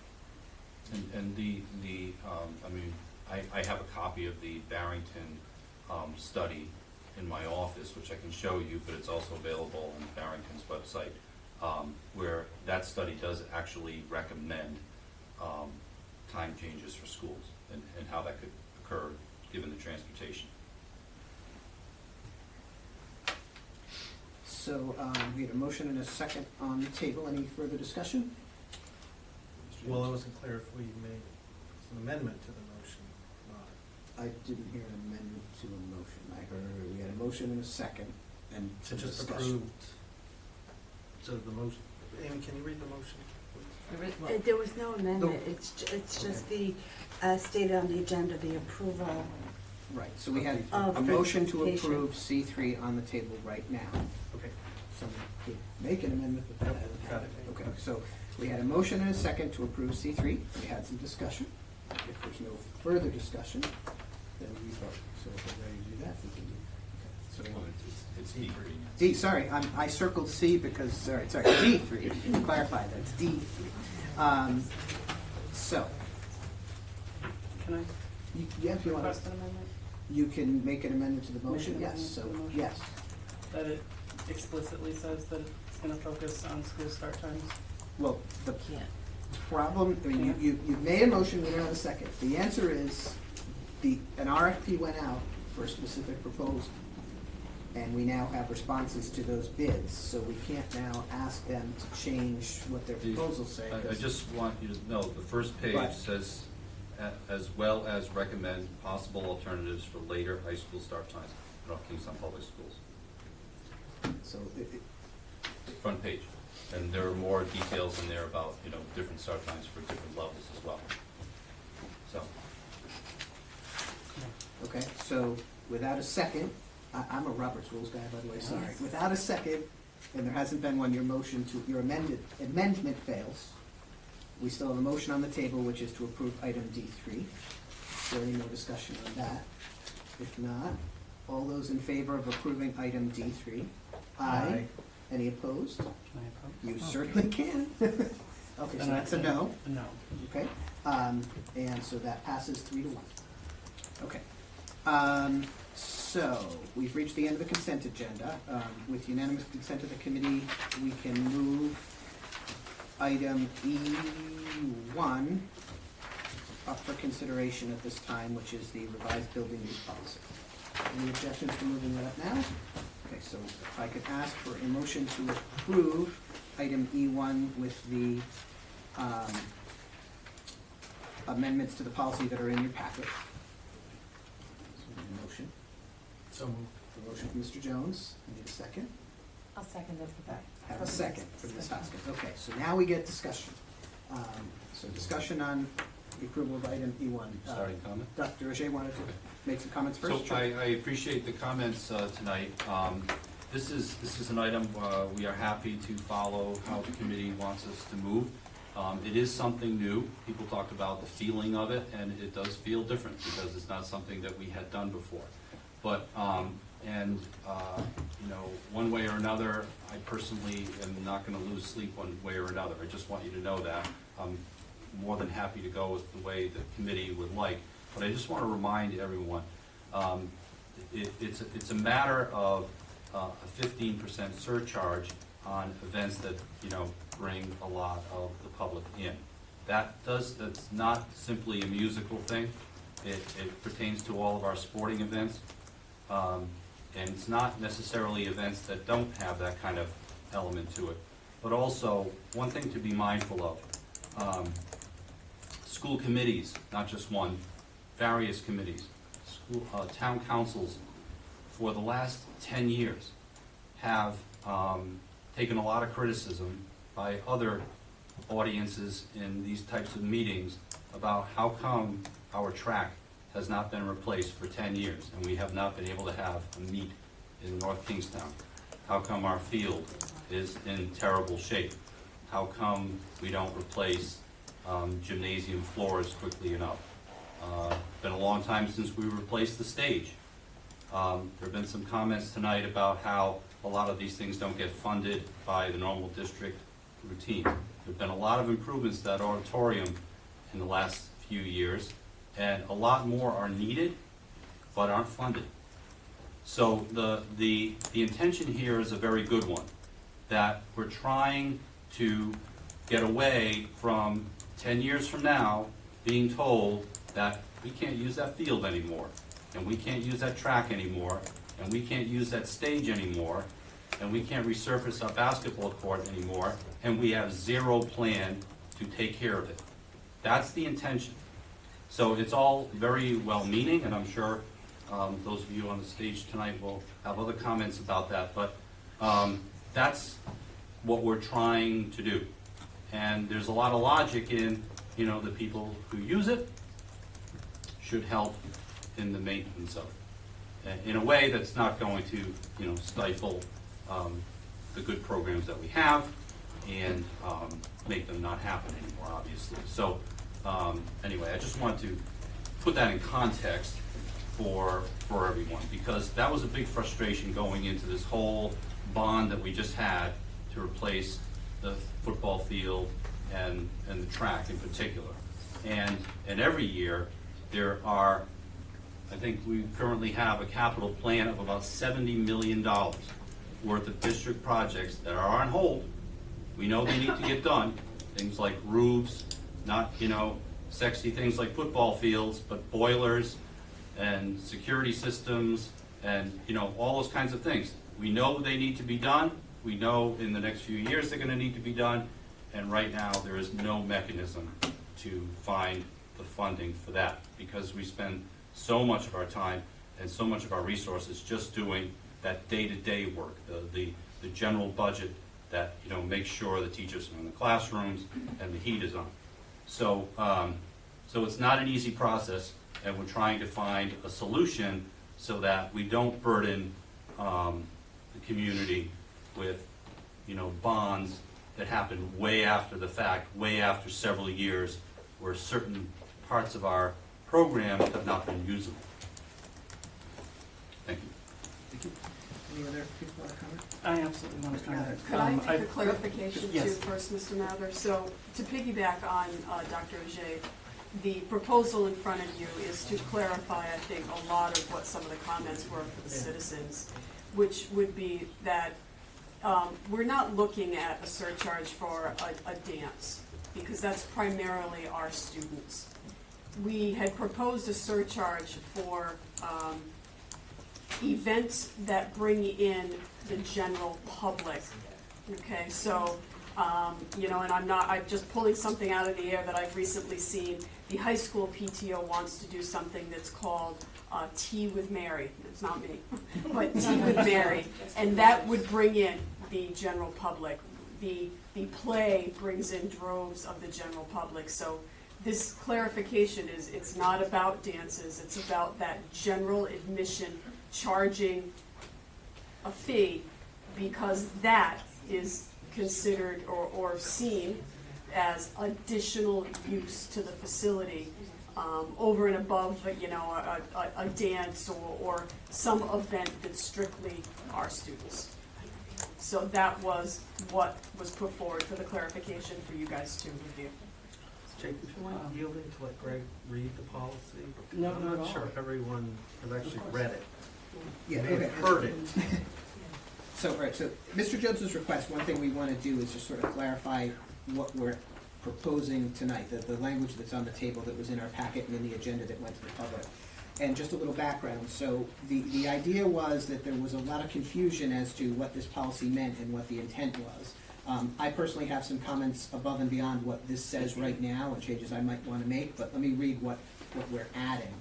And I have a copy of the Barrington study in my office, which I can show you, but it's also available on Barrington's website, where that study does actually recommend time changes for schools and how that could occur given the transportation. So we had a motion and a second on the table. Any further discussion? Well, I wasn't clear if we made an amendment to the motion. I didn't hear an amendment to a motion. I heard we had a motion and a second, and So some just discussion. approved. So the motion, Amy, can you read the motion, please? There was no amendment, it's just the, stated on the agenda, the approval. Right, so we had Of a motion to presentation. approve C3 on the table right now. Okay. Someone could make an amendment, but that hasn't Got happened. it. Okay, so we had a motion and a second to approve C3. We had some discussion. If there's no further discussion, then we vote. So if we're ready to do that, we can do. Okay, so It's D3. D, sorry, I circled C because, sorry, D3, to clarify, that's D3. So, Can I yeah, if you want request to, an amendment? you can make an amendment to the motion, Make an yes, so, amendment to the motion. yes. That it explicitly says that it's gonna focus on school start times? Well, the problem, I mean, you made a motion, we don't have a second. The answer is, an RFP went out for a specific proposal, and we now have responses to those bids, so we can't now ask them to change what their proposals say. I just want you to know, the first page Right. says, as well as recommend possible alternatives for later high school start times at North Kingstown Public Schools. So, Front page. And there are more details in there about, different start times for different levels as well. So, okay, so without a second, I'm a Robert's Rules guy, by the way, sorry. Without a second, and there hasn't been one, your amendment fails. We still have a motion on the table, which is to approve item D3. Is there any more discussion on that? If not, all those in favor of approving item D3? Aye. Any opposed? Can I oppose? You Oh. certainly can. Okay, so Then that's a no. A no. Okay, and so that passes 3-1. Okay. So, we've reached the end of the consent agenda. With unanimous consent of the committee, we can move item E1 up for consideration at this time, which is the revised building use policy. Any objections to moving that up now? Okay, so if I could ask for a motion to approve item E1 with the amendments to the policy that are in your packet. So we need a motion. So moved. A motion from Mr. Jones. I need a second. I'll second it for that. Have a second from Ms. Hoskins. Okay, so now we get discussion. So discussion on the approval of item E1. starting comment? Dr. Roger wanted to make some comments So first? I appreciate the comments tonight. This is an item we are happy to follow how the committee wants us to move. It is something new. People talked about the feeling of it, and it does feel different because it's not something that we had done before. But, one way or another, I personally am not going to lose sleep one way or another. I just want you to know that. I'm more than happy to go with the way the committee would like. But I just want to remind everyone, it's a matter of a 15% surcharge on events that, bring a lot of the public in. That's not simply a musical thing. It pertains to all of our sporting events. And it's not necessarily events that don't have that kind of element to it. But also, one thing to be mindful of, school committees, not just one, various committees, town councils, for the last 10 years have taken a lot of criticism by other audiences in these types of meetings about how come our track has not been replaced for 10 years and we have not been able to have a meet in North Kingstown. How come our field is in terrible shape? How come we don't replace gymnasium floors quickly enough? Been a long time since we replaced the stage. There have been some comments tonight about how a lot of these things don't get funded by the normal district routine. There have been a lot of improvements to that auditorium in the last few years, and a lot more are needed, but aren't funded. So the intention here is a very good one, that we're trying to get away from 10 years from now being told that we can't use that field anymore, and we can't use that track anymore, and we can't use that stage anymore, and we can't resurface our basketball court anymore, and we have zero plan to take care of it. That's the intention. So it's all very well-meaning, and I'm sure those of you on the stage tonight will have other comments about that, but that's what we're trying to do. And there's a lot of logic in, you know, the people who use it should help in the maintenance of it, in a way that's not going to, you know, stifle the good programs that we have and make them not happen anymore, obviously. So anyway, I just want to put that in context for everyone, because that was a big frustration going into this whole bond that we just had to replace the football field and the track in particular. And every year there are, I think we currently have a capital plan of about $70 million worth of district projects that are on hold. We know they need to get done. Things like roofs, not, you know, sexy things like football fields, but boilers and security systems and, you know, all those kinds of things. We know they need to be done. We know in the next few years they're going to need to be done. And right now there is no mechanism to find the funding for that, because we spend so much of our time and so much of our resources just doing that day-to-day work, the general budget that, you know, makes sure the teachers are in the classrooms and the heat is on. So, so it's not an easy process, and we're trying to find a solution so that we don't burden the community with, you know, bonds that happen way after the fact, way after several years, where certain parts of our program have not been usable. Thank you. Thank you. Any other people want to comment? I absolutely want to comment. Could Um, I take a clarification too Yes. first, Mr. Mather? So to piggyback on Dr. Ajay, the proposal in front of you is to clarify, I think, a lot of what some of the comments were for the citizens, which would be that we're not looking at a surcharge for a dance, because that's primarily our students. We had proposed a surcharge for events that bring in the general public. Okay, so, you know, and I'm just pulling something out of the air that I've recently seen. The high school PTO wants to do something that's called Tea with Mary. It's not me, but Tea with Mary. And that would bring in the general public. The play brings in droves of the general public. So this clarification is, it's not about dances, it's about that general admission charging a fee, because that is considered or seen as additional use to the facility, over and above, you know, a dance or some event that's strictly our students. So that was what was put forward for the clarification for you guys to review. Jake, would you mind yielding to let Greg read the policy? No, I'm not at not all. sure everyone has actually read it. Yeah, May have okay. heard it. So, right, so Mr. Jones's request, one thing we want to do is just sort of clarify what we're proposing tonight, the language that's on the table that was in our packet and in the agenda that went to the public. And just a little background. So the idea was that there was a lot of confusion as to what this policy meant and what the intent was. I personally have some comments above and beyond what this says right now and changes I might want to make, but let me read what we're adding.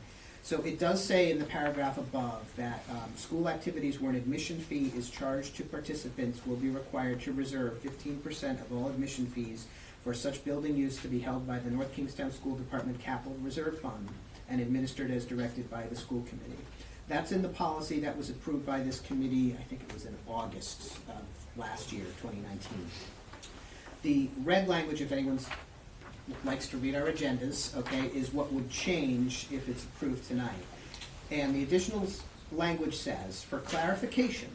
So it does say in the paragraph above that school activities where an admission fee is charged to participants will be required to reserve 15% of all admission fees for such building use to be held by the North Kingstown School Department Capital Reserve Fund and administered as directed by the school committee. That's in the policy that was approved by this committee, I think it was in August of last year, 2019. The red language, if anyone likes to read our agendas, okay, is what would change if it's approved tonight. And the additional language says, for clarification,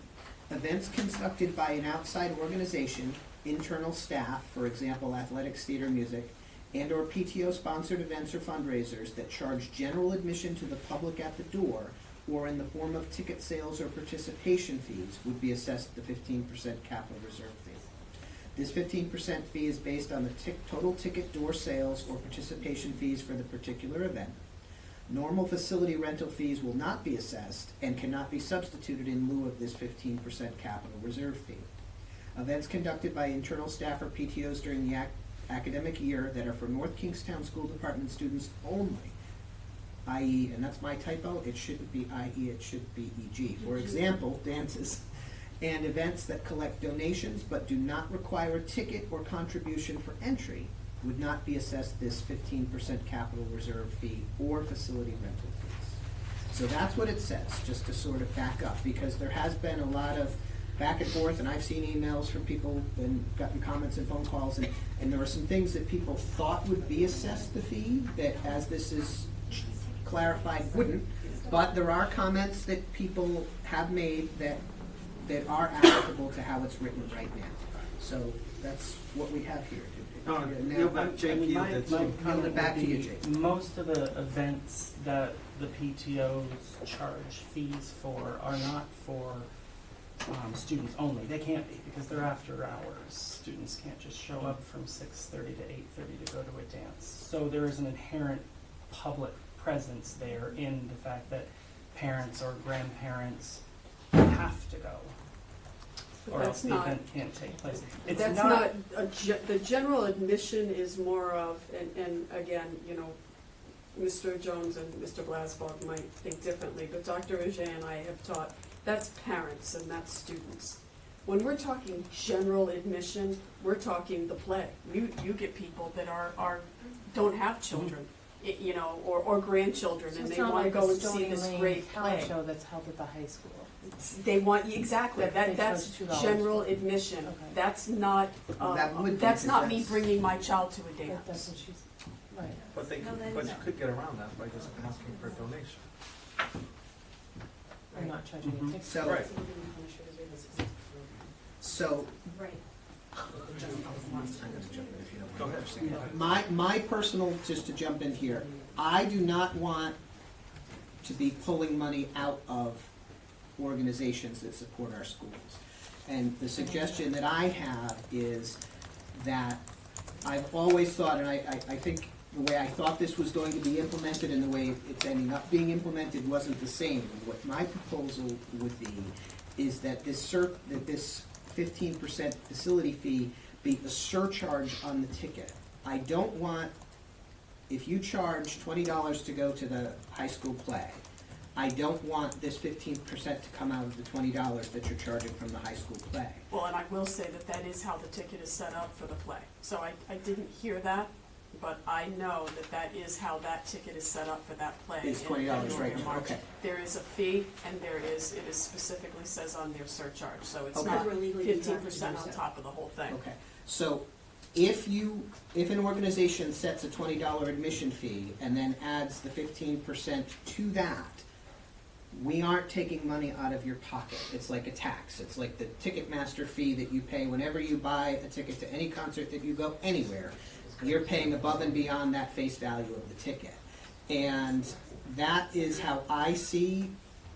events conducted by an outside organization, internal staff, for example, athletics, theater, music, and or PTO-sponsored events or fundraisers that charge general admission to the public at the door or in the form of ticket sales or participation fees would be assessed the 15% capital reserve fee. This 15% fee is based on the total ticket door sales or participation fees for the particular event. Normal facility rental fees will not be assessed and cannot be substituted in lieu of this 15% capital reserve fee. Events conducted by internal staff or PTOs during the academic year that are for North Kingstown School Department students only, i.e., and that's my typo, it shouldn't be i.e., it should be e.g. For example, dances, and events that collect donations but do not require a ticket or contribution for entry would not be assessed this 15% capital reserve fee or facility rental fees. So that's what it says, just to sort of back up, because there has been a lot of back and forth, and I've seen emails from people and gotten comments and phone calls, and there are some things that people thought would be assessed the fee that, as this is clarified, wouldn't. But there are comments that people have made that are applicable to how it's written right now. So that's what we have here. No, Now, yield back, Jake, yield My it. Yield it back to you, would be Jake. Most of the events that the PTOs charge fees for are not for students only. They can't be, because they're after hours. Students can't just show up from 6:30 to 8:30 to go to a dance. So there is an inherent public presence there in the fact that parents or grandparents have to go, But or that's else the not- event can't take place. It's That's not, the general admission is more of, and again, you know, Mr. Jones and Mr. Blasberg might think differently, but Dr. Ajay and I have taught, that's parents and that's students. When we're talking general admission, we're talking the play. You get people that don't have children, you know, or grandchildren, and they want to go and see this great play. Show that's held at the high school. They want, exactly, They that's charge $2. general admission. Okay. That's not, That would be, that's not me because bringing my child to a But dance. that's what she's, right. But they could, but you could get around that by just asking for a donation. I'm not charging a ticket. So, Right. so Right. Go ahead. my personal, just to jump in here, I do not want to be pulling money out of organizations that support our schools. And the suggestion that I have is that I've always thought, and I think the way I thought this was going to be implemented and the way it's ending up being implemented wasn't the same. What my proposal would be is that this 15% facility fee be a surcharge on the ticket. I don't want, if you charge $20 to go to the high school play, I don't want this 15% to come out of the $20 that you're charging from the high school play. Well, and I will say that that is how the ticket is set up for the play. So I didn't hear that, but I know that that is how that ticket is set up for that play. It's in $20 February right or now, March. okay. There is a fee, and it is specifically says on their surcharge, so it's Okay. not We're legally 15% on top of the whole thing. Okay, so if an organization sets a $20 admission fee and then adds the 15% to that, we aren't taking money out of your pocket. It's like a tax. It's like the Ticketmaster fee that you pay whenever you buy a ticket to any concert that you go anywhere. You're paying above and beyond that face value of the ticket. And that is how I see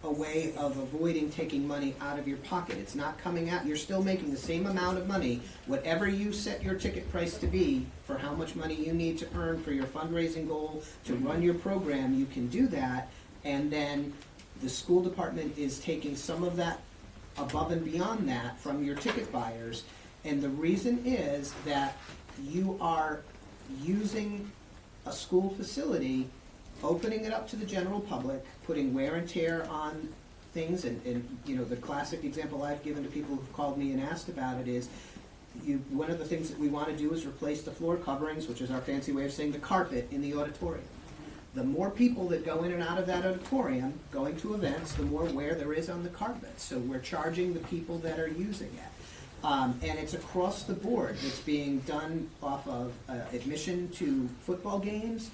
a way of avoiding taking money out of your pocket. It's not coming out, you're still making the same amount of money. Whatever you set your ticket price to be for how much money you need to earn for your fundraising goal to run your program, you can do that. And then the school department is taking some of that above and beyond that from your ticket buyers. And the reason is that you are using a school facility, opening it up to the general public, putting wear and tear on things, and you know, the classic example I've given to people who've called me and asked about it is, one of the things that we want to do is replace the floor coverings, which is our fancy way of saying the carpet in the auditorium. The more people that go in and out of that auditorium, going to events, the more wear there is on the carpet. So we're charging the people that are using it. And it's across the board. It's being done off of admission to football games,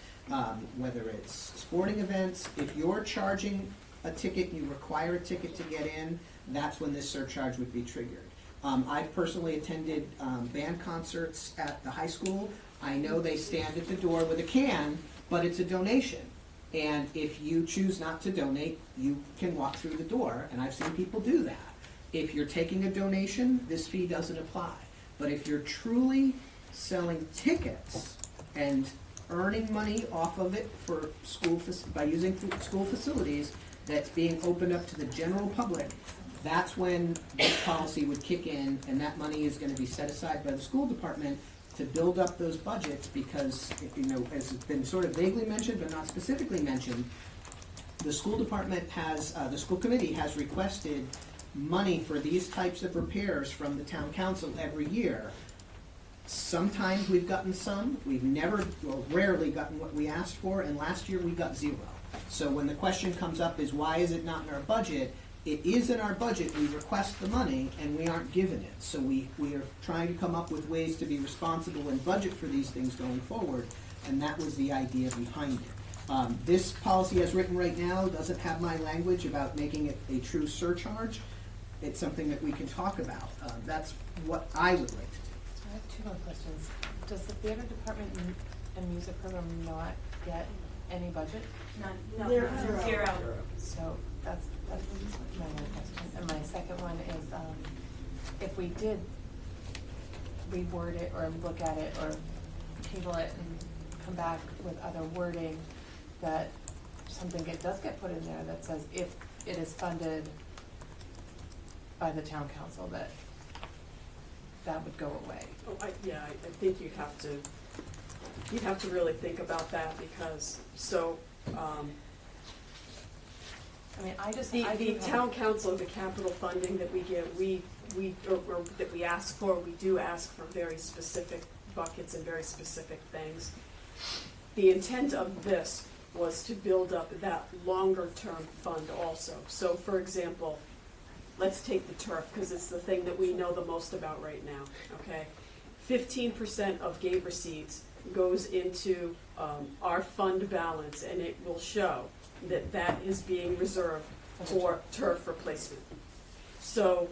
whether it's sporting events. If you're charging a ticket, you require a ticket to get in, that's when this surcharge would be triggered. I've personally attended band concerts at the high school. I know they stand at the door with a can, but it's a donation. And if you choose not to donate, you can walk through the door, and I've seen people do that. If you're taking a donation, this fee doesn't apply. But if you're truly selling tickets and earning money off of it for by using school facilities that's being opened up to the general public, that's when this policy would kick in, and that money is going to be set aside by the school department to build up those budgets, because, you know, as has been sort of vaguely mentioned but not specifically mentioned, the school department has, the school committee has requested money for these types of repairs from the town council every year. Sometimes we've gotten some, we've never, or rarely gotten what we asked for, and last year we got 0. So when the question comes up is why is it not in our budget, it is in our budget, we request the money, and we aren't given it. So we are trying to come up with ways to be responsible and budget for these things going forward, and that was the idea behind it. This policy as written right now doesn't have my language about making it a true surcharge. It's something that we can talk about. That's what I would like to do. So I have 2 more questions. Does the theater department and music program not get any budget? No, Zero. zero. So that's my one question. And my second one is, if we did reword it or look at it or table it and come back with other wording, that something does get put in there that says if it is funded by the town council, that would go away. Oh, I think you'd have to really think about that because, I mean, the town council, the capital funding that we give, or that we ask for, we do ask for very specific buckets and very specific things. The intent of this was to build up that longer term fund also. So for example, let's take the turf, because it's the thing that we know the most about right now, okay? 15% of gate receipts goes into our fund balance, and it will show that that is being reserved for turf replacement. So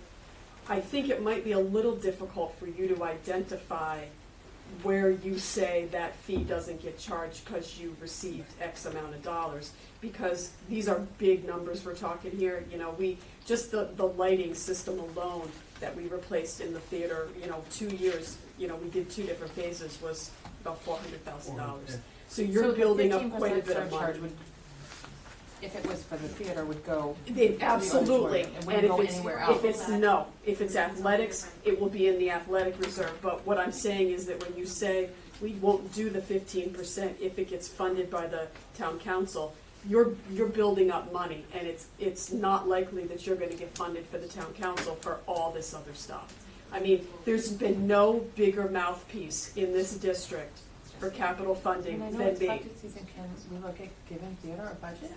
I think it might be a little difficult for you to identify where you say that fee doesn't get charged because you received X amount of dollars, because these are big numbers we're talking here. You know, just the lighting system alone that we replaced in the theater, 2 years, we did 2 different phases, was about $400,000. So you're building up quite a bit of money. If it was for the theater, would go Absolutely. It wouldn't go anywhere else. If it's athletics, it will be in the athletic reserve. But what I'm saying is that when you say we won't do the 15% if it gets funded by the town council, you're building up money, and it's not likely that you're going to get funded for the town council for all this other stuff. I mean, there's been no bigger mouthpiece in this district for capital funding And I know than it's me. budget season. Can we look at giving theater a budget?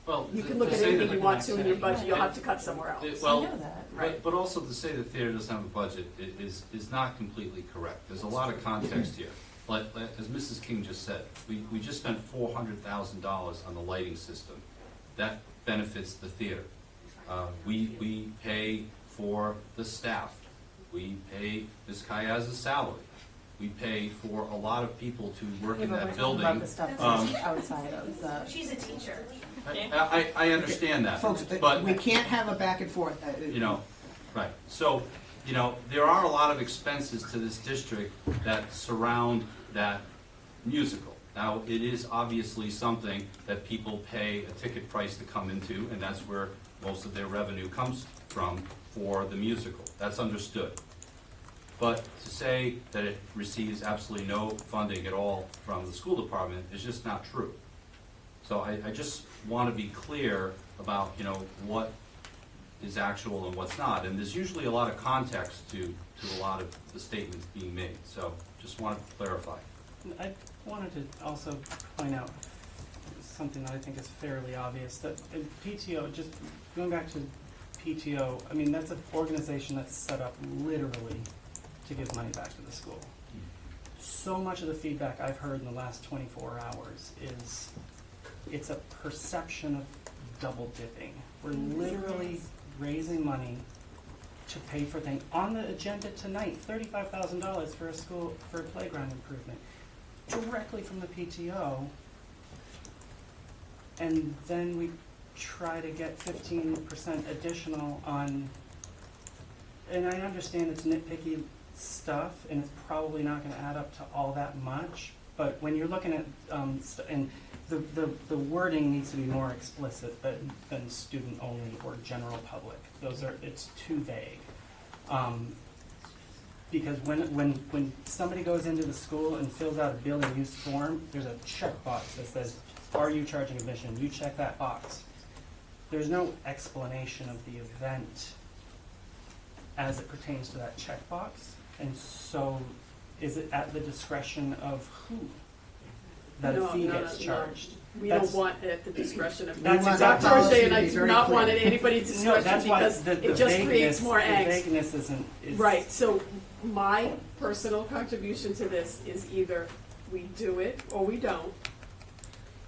Well, You can look at anything you want to in your budget, you'll have to cut somewhere else. Well, I know that. Right. but also to say the theater doesn't have a budget is not completely correct. There's a lot of context here. But as Mrs. King just said, we just spent $400,000 on the lighting system. That benefits the theater. We pay for the staff. We pay Ms. Kayaz's salary. We pay for a lot of people to work in that building. About the stuff that's outside of the. She's a teacher. I understand that, Folks, but we can't have a back and forth. Right. So, there are a lot of expenses to this district that surround that musical. Now, it is obviously something that people pay a ticket price to come into, and that's where most of their revenue comes from for the musical. That's understood. But to say that it receives absolutely no funding at all from the school department is just not true. So I just want to be clear about, what is actual and what's not. And there's usually a lot of context to a lot of the statements being made. So just wanted to clarify. I wanted to also point out something that I think is fairly obvious, that in PTO, just going back to PTO, I mean, that's an organization that's set up literally to give money back to the school. So much of the feedback I've heard in the last 24 hours is it's a perception of double dipping. We're literally raising money to pay for things. On the agenda tonight, $35,000 for a school, for a playground improvement, directly from the PTO. And then we try to get 15% additional on, and I understand it's nitpicky stuff, and it's probably not going to add up to all that much, but when you're looking at, and the wording needs to be more explicit than student only or general public. It's too vague. Because when somebody goes into the school and fills out a building use form, there's a checkbox that says, are you charging admission? You check that box. there's no explanation of the event as it pertains to that checkbox. And so is it at the discretion of who that a fee gets charged? We don't want it at the discretion of. That's Dr. exactly- O'Shea and I Be do very not clear. want it at anybody's No, discretion that's why because the it just vagueness, creates more the angst. vagueness isn't, is. Right, so my personal contribution to this is either we do it or we don't.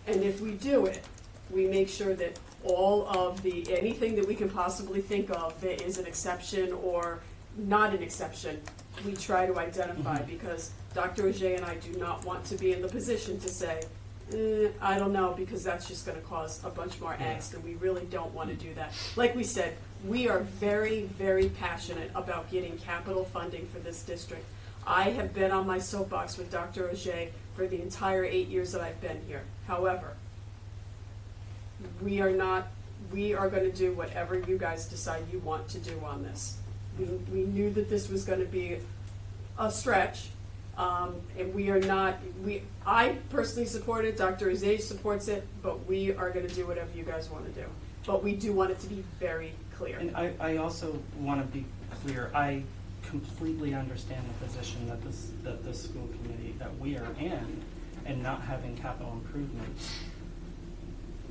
And if we do it, we make sure that all of anything that we can possibly think of that is an exception or not an exception, we try to identify, because Dr. Ajay and I do not want to be in the position to say, I don't know, because that's just gonna cause a bunch more angst, and we really don't wanna do that. Like we said, we are very, very passionate about getting capital funding for this district. I have been on my soapbox with Dr. Ajay for the entire 8 years that I've been here. However, we are gonna do whatever you guys decide you want to do on this. We knew that this was gonna be a stretch, and we are not, I personally support it, Dr. Azay supports it, but we are gonna do whatever you guys wanna do. But we do want it to be very clear. And I also want to be clear, I completely understand the position that this school committee, that we are in, and not having capital improvements.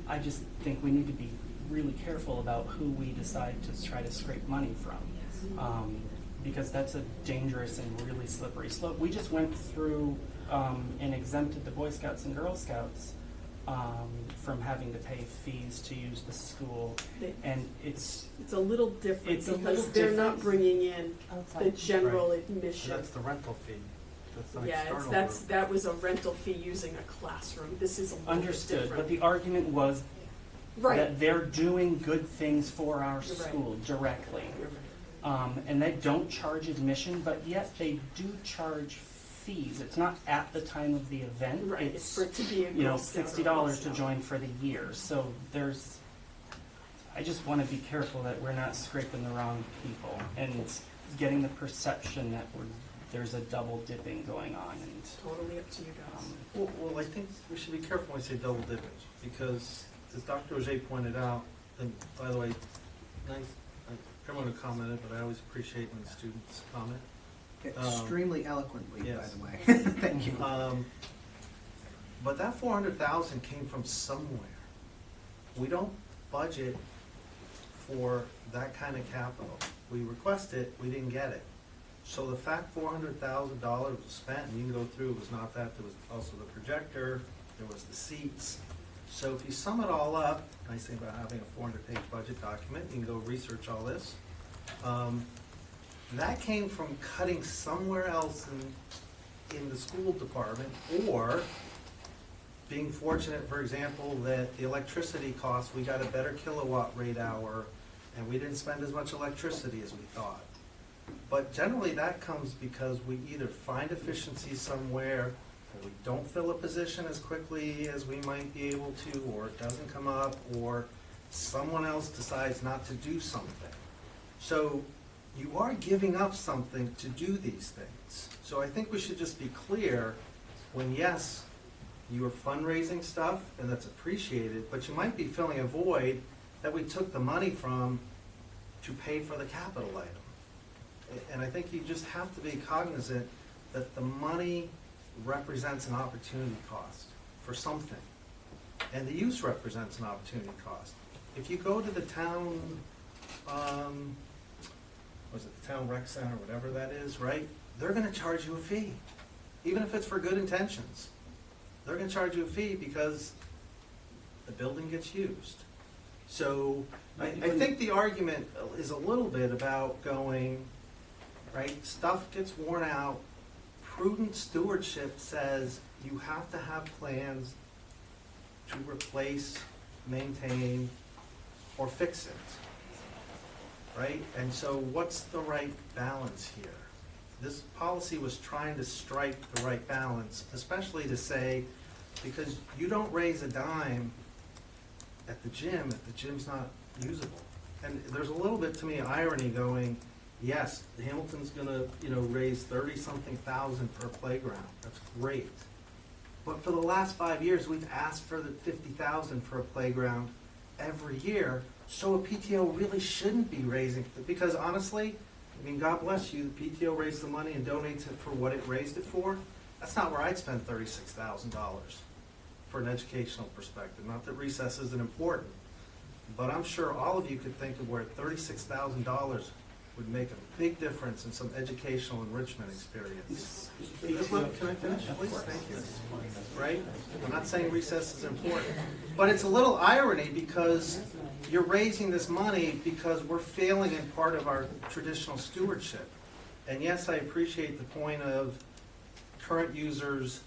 I just think we need to be really careful about who we decide to try to scrape money from. Because that's a dangerous and really slippery slope. We just went through and exempted the Boy Scouts and Girl Scouts from having to pay fees to use the school, and it's a little different It's a because little they're different. not bringing in the general Right. admission. That's the rental fee. That's an Yeah, external group. that was a rental fee using a classroom. This is a little bit understood. different. But the argument was Right. that they're doing good things for our You're right. school directly. And they don't charge admission, but yet they do charge fees. It's not at the time of the event. Right, it's for it to be a Girl Scout or a $60 to Boy join for the year. So I just want to be careful that we're not scraping the wrong people and getting the perception that there's a double dipping going on. And Totally up to you guys. Well, I think we should be careful when we say double dipping, because as Dr. Ajay pointed out, and by the way, nice, everyone who commented, but I always appreciate when students comment. Extremely eloquently, by yes. the way. Thank you. But that 400,000 came from somewhere. We don't budget for that kind of capital. We request it, we didn't get it. So the fact $400,000 was spent, and you can go through, it was not that, there was also the projector, there was the seats. So if you sum it all up, nice thing about having a 400-page budget document, you can go research all this. That came from cutting somewhere else in the school department, or being fortunate, for example, that the electricity costs, we got a better kilowatt rate hour, and we didn't spend as much electricity as we thought. But generally, that comes because we either find efficiencies somewhere, or we don't fill a position as quickly as we might be able to, or it doesn't come up, or someone else decides not to do something. So you are giving up something to do these things. So I think we should just be clear when, yes, you are fundraising stuff, and that's appreciated, but you might be filling a void that we took the money from to pay for the capital item. And I think you just have to be cognizant that the money represents an opportunity cost for something, and the use represents an opportunity cost. If you go to the town, was it the town rec center, whatever that is, right? They're gonna charge you a fee, even if it's for good intentions. They're gonna charge you a fee because the building gets used. So I think the argument is a little bit about going, right, stuff gets worn out. Prudent stewardship says you have to have plans to replace, maintain, or fix it, right? And so what's the right balance here? This policy was trying to strike the right balance, especially to say, because you don't raise a dime at the gym if the gym's not usable. And there's a little bit, to me, irony going, yes, Hamilton's gonna, raise 30-something thousand for a playground. That's great. But for the last 5 years, we've asked for the 50,000 for a playground, every year, so a PTO really shouldn't be raising, because honestly, I mean, God bless you, the PTO raised the money and donates it for what it raised it for. That's not where I'd spend $36,000 for an educational perspective. Not that recess isn't important, but I'm sure all of you could think of where $36,000 would make a big difference in some educational enrichment experience. Look, can I finish, please? Thank you. Right? I'm not saying recess is important, but it's a little irony because you're raising this money because we're failing in part of our traditional stewardship. And yes, I appreciate the point of current users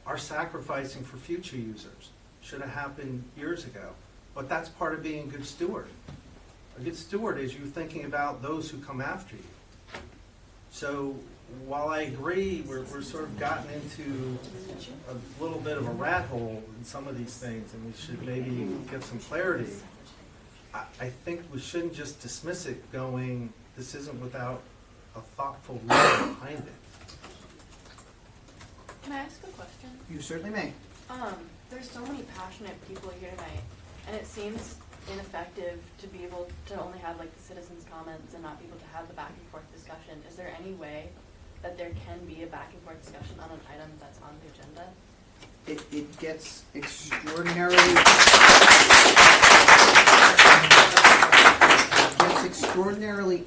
are sacrificing for future users. Should have happened years ago. But that's part of being a good steward. A good steward is you thinking about those who come after you. So while I agree we're sort of gotten into a little bit of a rat hole in some of these things and we should maybe get some clarity, I think we shouldn't just dismiss it going, this isn't without a thoughtful reason behind it. Can I ask a question? You certainly may. There's so many passionate people here tonight, and it seems ineffective to be able to only have like the citizens' comments and not be able to have the back and forth discussion. Is there any way that there can be a back and forth discussion on an item that's on the agenda? It gets extraordinarily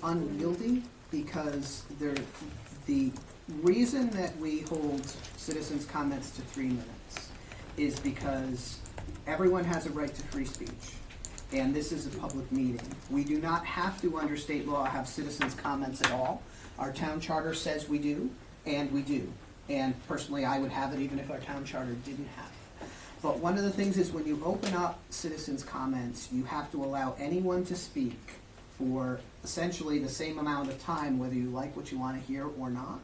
unwieldy because the reason that we hold citizens' comments to 3 minutes is because everyone has a right to free speech, and this is a public meeting. We do not have to, under state law, have citizens' comments at all. Our town charter says we do, and we do. And personally, I would have it even if our town charter didn't have it. But one of the things is when you open up citizens' comments, you have to allow anyone to speak for essentially the same amount of time, whether you like what you want to hear or not.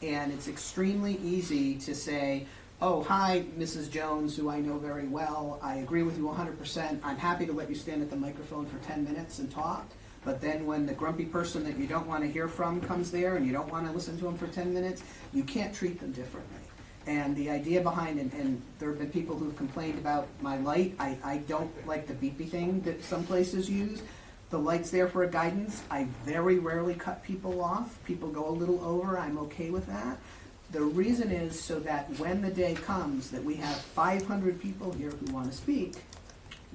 And it's extremely easy to say, oh, hi, Mrs. Jones, who I know very well. I agree with you 100%. I'm happy to let you stand at the microphone for 10 minutes and talk. But then when the grumpy person that you don't want to hear from comes there and you don't want to listen to them for 10 minutes, you can't treat them differently. And the idea behind it, and there have been people who've complained about my light. I don't like the beepy thing that some places use. The light's there for a guidance. I very rarely cut people off. People go a little over. I'm okay with that. The reason is so that when the day comes that we have 500 people here who want to speak,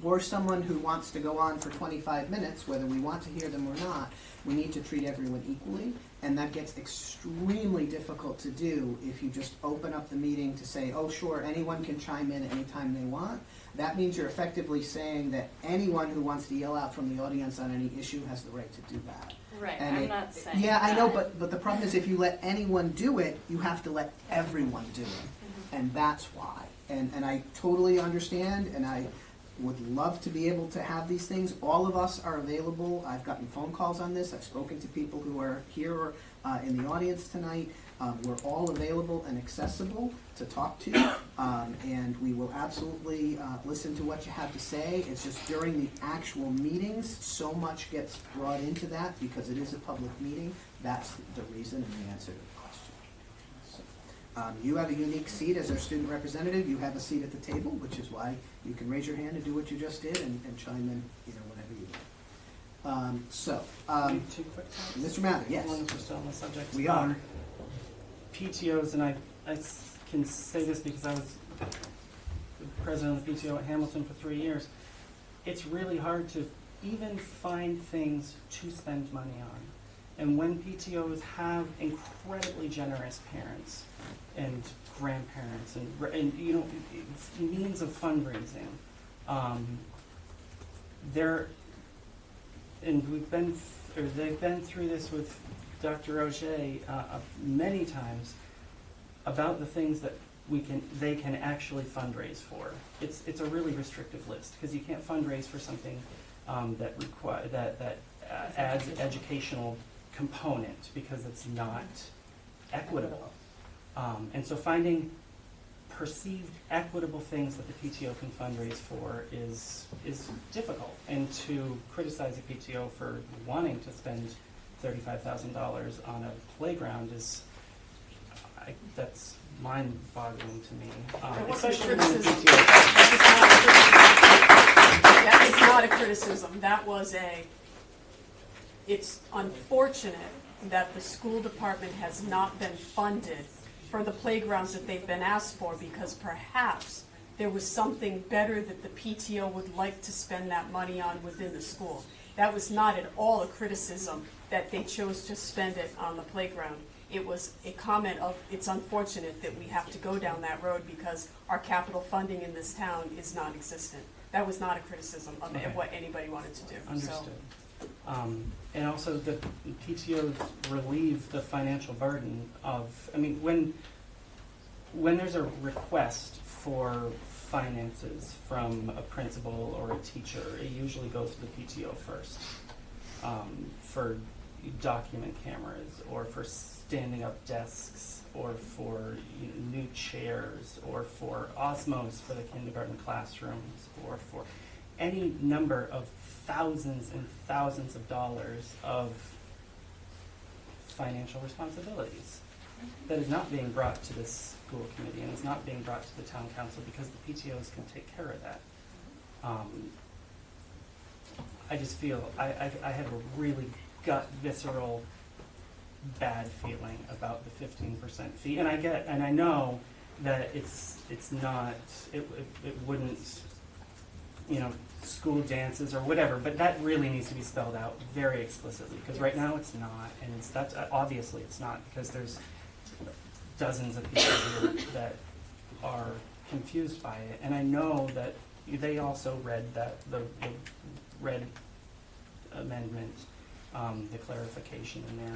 or someone who wants to go on for 25 minutes, whether we want to hear them or not, we need to treat everyone equally, and that gets extremely difficult to do if you just open up the meeting to say, oh sure, anyone can chime in anytime they want. That means you're effectively saying that anyone who wants to yell out from the audience on any issue has the right to do that. Right, And I'm not saying Yeah, I that. know, but the problem is if you let anyone do it, you have to let everyone do it. And that's why. And I totally understand, and I would love to be able to have these things. All of us are available. I've gotten phone calls on this. I've spoken to people who are here in the audience tonight. We're all available and accessible to talk to, and we will absolutely listen to what you have to say. It's just during the actual meetings, so much gets brought into that because it is a public meeting. That's the reason and the answer to the question. So, you have a unique seat as our student representative. You have a seat at the table, which is why you can raise your hand and do what you just did and chime in, whenever you want. Two quick comments. Mr. Mather, yes. One, we're still on the subject. We are. PTOs, and I can say this because I was the president of the PTO at Hamilton for 3 years. It's really hard to even find things to spend money on. And when PTOs have incredibly generous parents and grandparents and means of fundraising, they've been through this with Dr. Roche many times about the things that they can actually fundraise for. It's a really restrictive list because you can't fundraise for something that adds an educational component because it's not equitable. And so finding perceived equitable things that the PTO can fundraise for is difficult. And to criticize a PTO for wanting to spend $35,000 on a playground that's mind-boggling to me. Especially when the PTO. That is not a criticism. That was it's unfortunate that the school department has not been funded for the playgrounds that they've been asked for, because perhaps there was something better that the PTO would like to spend that money on within the school. That was not at all a criticism that they chose to spend it on the playground. It was a comment of, it's unfortunate that we have to go down that road because our capital funding in this town is non-existent. That was not a criticism of what anybody wanted to do. Understood. And also the PTOs relieve the financial burden of, I mean, when there's a request for finances from a principal or a teacher, it usually goes to the PTO first, for document cameras or for standing up desks or for new chairs or for Osmos for the kindergarten classrooms or for any number of thousands and thousands of dollars of financial responsibilities that is not being brought to this school committee and is not being brought to the town council because the PTOs can take care of that. I just feel I have a really visceral bad feeling about the 15% fee, and I know that it's not it wouldn't, school dances or whatever, but that really needs to be spelled out very explicitly, because right now it's not, and that's obviously it's not, because there's dozens of people here that are confused by it, and I know that they also read that the red amendment, the clarification in there,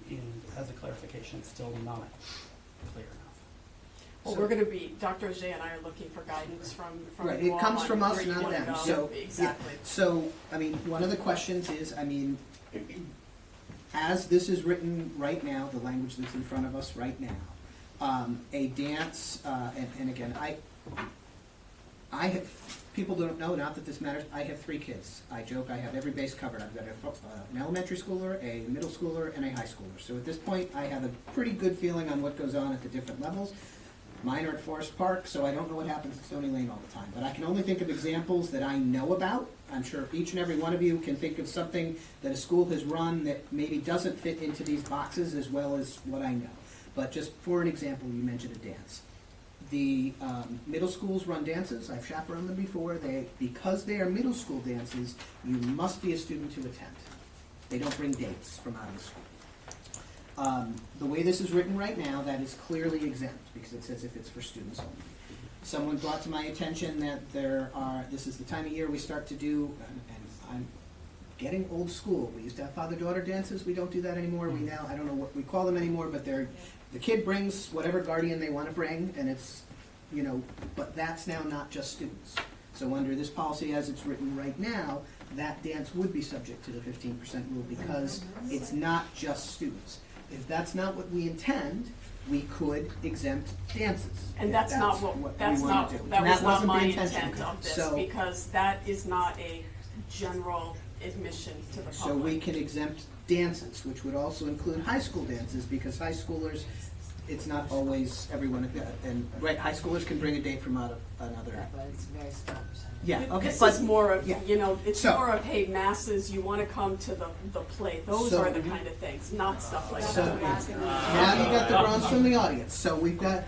and as a clarification, it's still not clear enough. Well, we're going to be, Dr. Ajay and I are looking for guidance from Right, you it all comes on from us, where you not wanna them. go. So, Exactly. yeah. So, I mean, one of the questions is, I mean, as this is written right now, the language that's in front of us right now, a dance, and again, I have, people don't know, not that this matters, I have 3 kids. I joke I have every base covered. I've got an elementary schooler, a middle schooler, and a high schooler. So at this point, I have a pretty good feeling on what goes on at the different levels. Mine are at Forest Park, so I don't know what happens at Stony Lane all the time. But I can only think of examples that I know about. I'm sure each and every one of you can think of something that a school has run that maybe doesn't fit into these boxes as well as what I know. But just for an example, you mentioned a dance. The middle schools run dances. I've chaperoned them before. Because they are middle school dances, you must be a student to attend. They don't bring dates from out of the school. The way this is written right now, that is clearly exempt because it says if it's for students only. Someone brought to my attention that this is the time of year we start to do, and I'm getting old school. We used to have father-daughter dances. We don't do that anymore. We now, I don't know what we call them anymore, but the kid brings whatever guardian they want to bring, and it's, but that's now not just students. So under this policy as it's written right now, that dance would be subject to the 15% rule because it's not just students. If that's not what we intend, we could exempt dances. And that was not my intent of this, So, because that is not a general admission to the public. So we can exempt dances, which would also include high school dances, because high schoolers, it's not always everyone, and right, high schoolers can bring a date from out of another. Yeah, but it's a very small percentage. Yeah, okay. This but- is more of, yeah. it's more of, hey, masses, you want to come to the play. Those are the kind of things, not stuff like So, that. now you got the groans from the audience, so we've got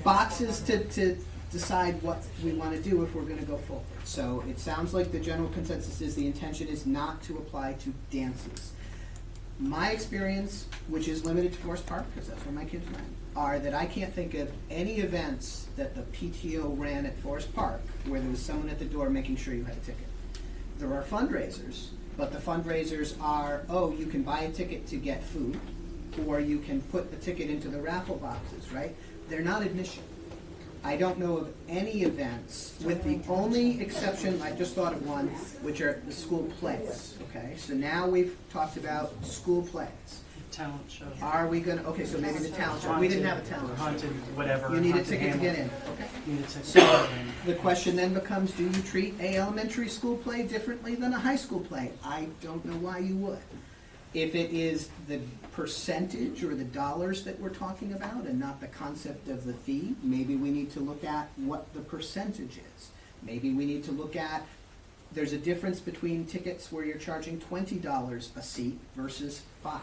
boxes to decide what we want to do if we're going to go forward. So it sounds like the general consensus is the intention is not to apply to dances. My experience, which is limited to Forest Park, because that's where my kids ran, are that I can't think of any events that the PTO ran at Forest Park where there was someone at the door making sure you had a ticket. There are fundraisers, but the fundraisers are, you can buy a ticket to get food, or you can put the ticket into the raffle boxes, right? They're not admission. I don't know of any events, with the only exception, I just thought of one, which are the school plays, okay? So now we've talked about school plays. Talent show. Are we gonna, okay, so maybe the talent show. We didn't have a talent show. Haunted, whatever. You need a Haunted ticket to get in. Hamlet. Okay. Need a ticket to So get in. the question then becomes, do you treat a elementary school play differently than a high school play? I don't know why you would. If it is the percentage or the dollars that we're talking about and not the concept of the fee, maybe we need to look at what the percentage is. Maybe we need to look at, there's a difference between tickets where you're charging $20 a seat versus $5.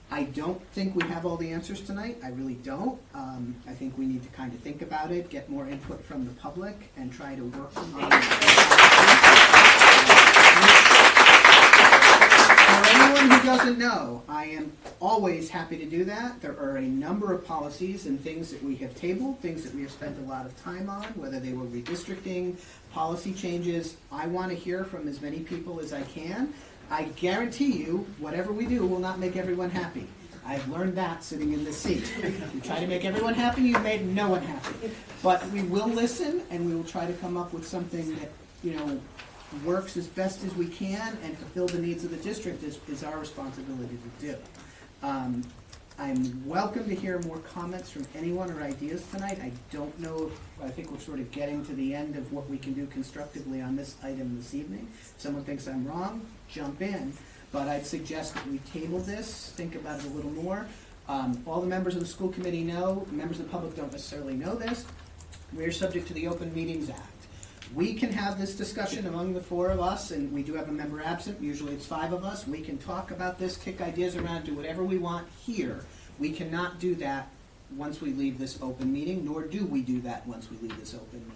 I don't think we have all the answers tonight. I really don't. I think we need to kind of think about it, get more input from the public, and try to work on it. For anyone who doesn't know, I am always happy to do that. There are a number of policies and things that we have tabled, things that we have spent a lot of time on, whether they were redistricting, policy changes. I want to hear from as many people as I can. I guarantee you, whatever we do will not make everyone happy. I've learned that sitting in this seat. If you try to make everyone happy, you've made no one happy. But we will listen, and we will try to come up with something that, works as best as we can, and fulfill the needs of the district is our responsibility to do. I'm welcome to hear more comments from anyone or ideas tonight. I don't know if, I think we're sort of getting to the end of what we can do constructively on this item this evening. If someone thinks I'm wrong, jump in. But I'd suggest that we table this, think about it a little more. All the members of the school committee know, members of the public don't necessarily know this, we're subject to the Open Meetings Act. We can have this discussion among the four of us, and we do have a member absent, usually it's 5 of us. We can talk about this, kick ideas around, do whatever we want here. We cannot do that once we leave this open meeting, nor do we do that once we leave this open meeting.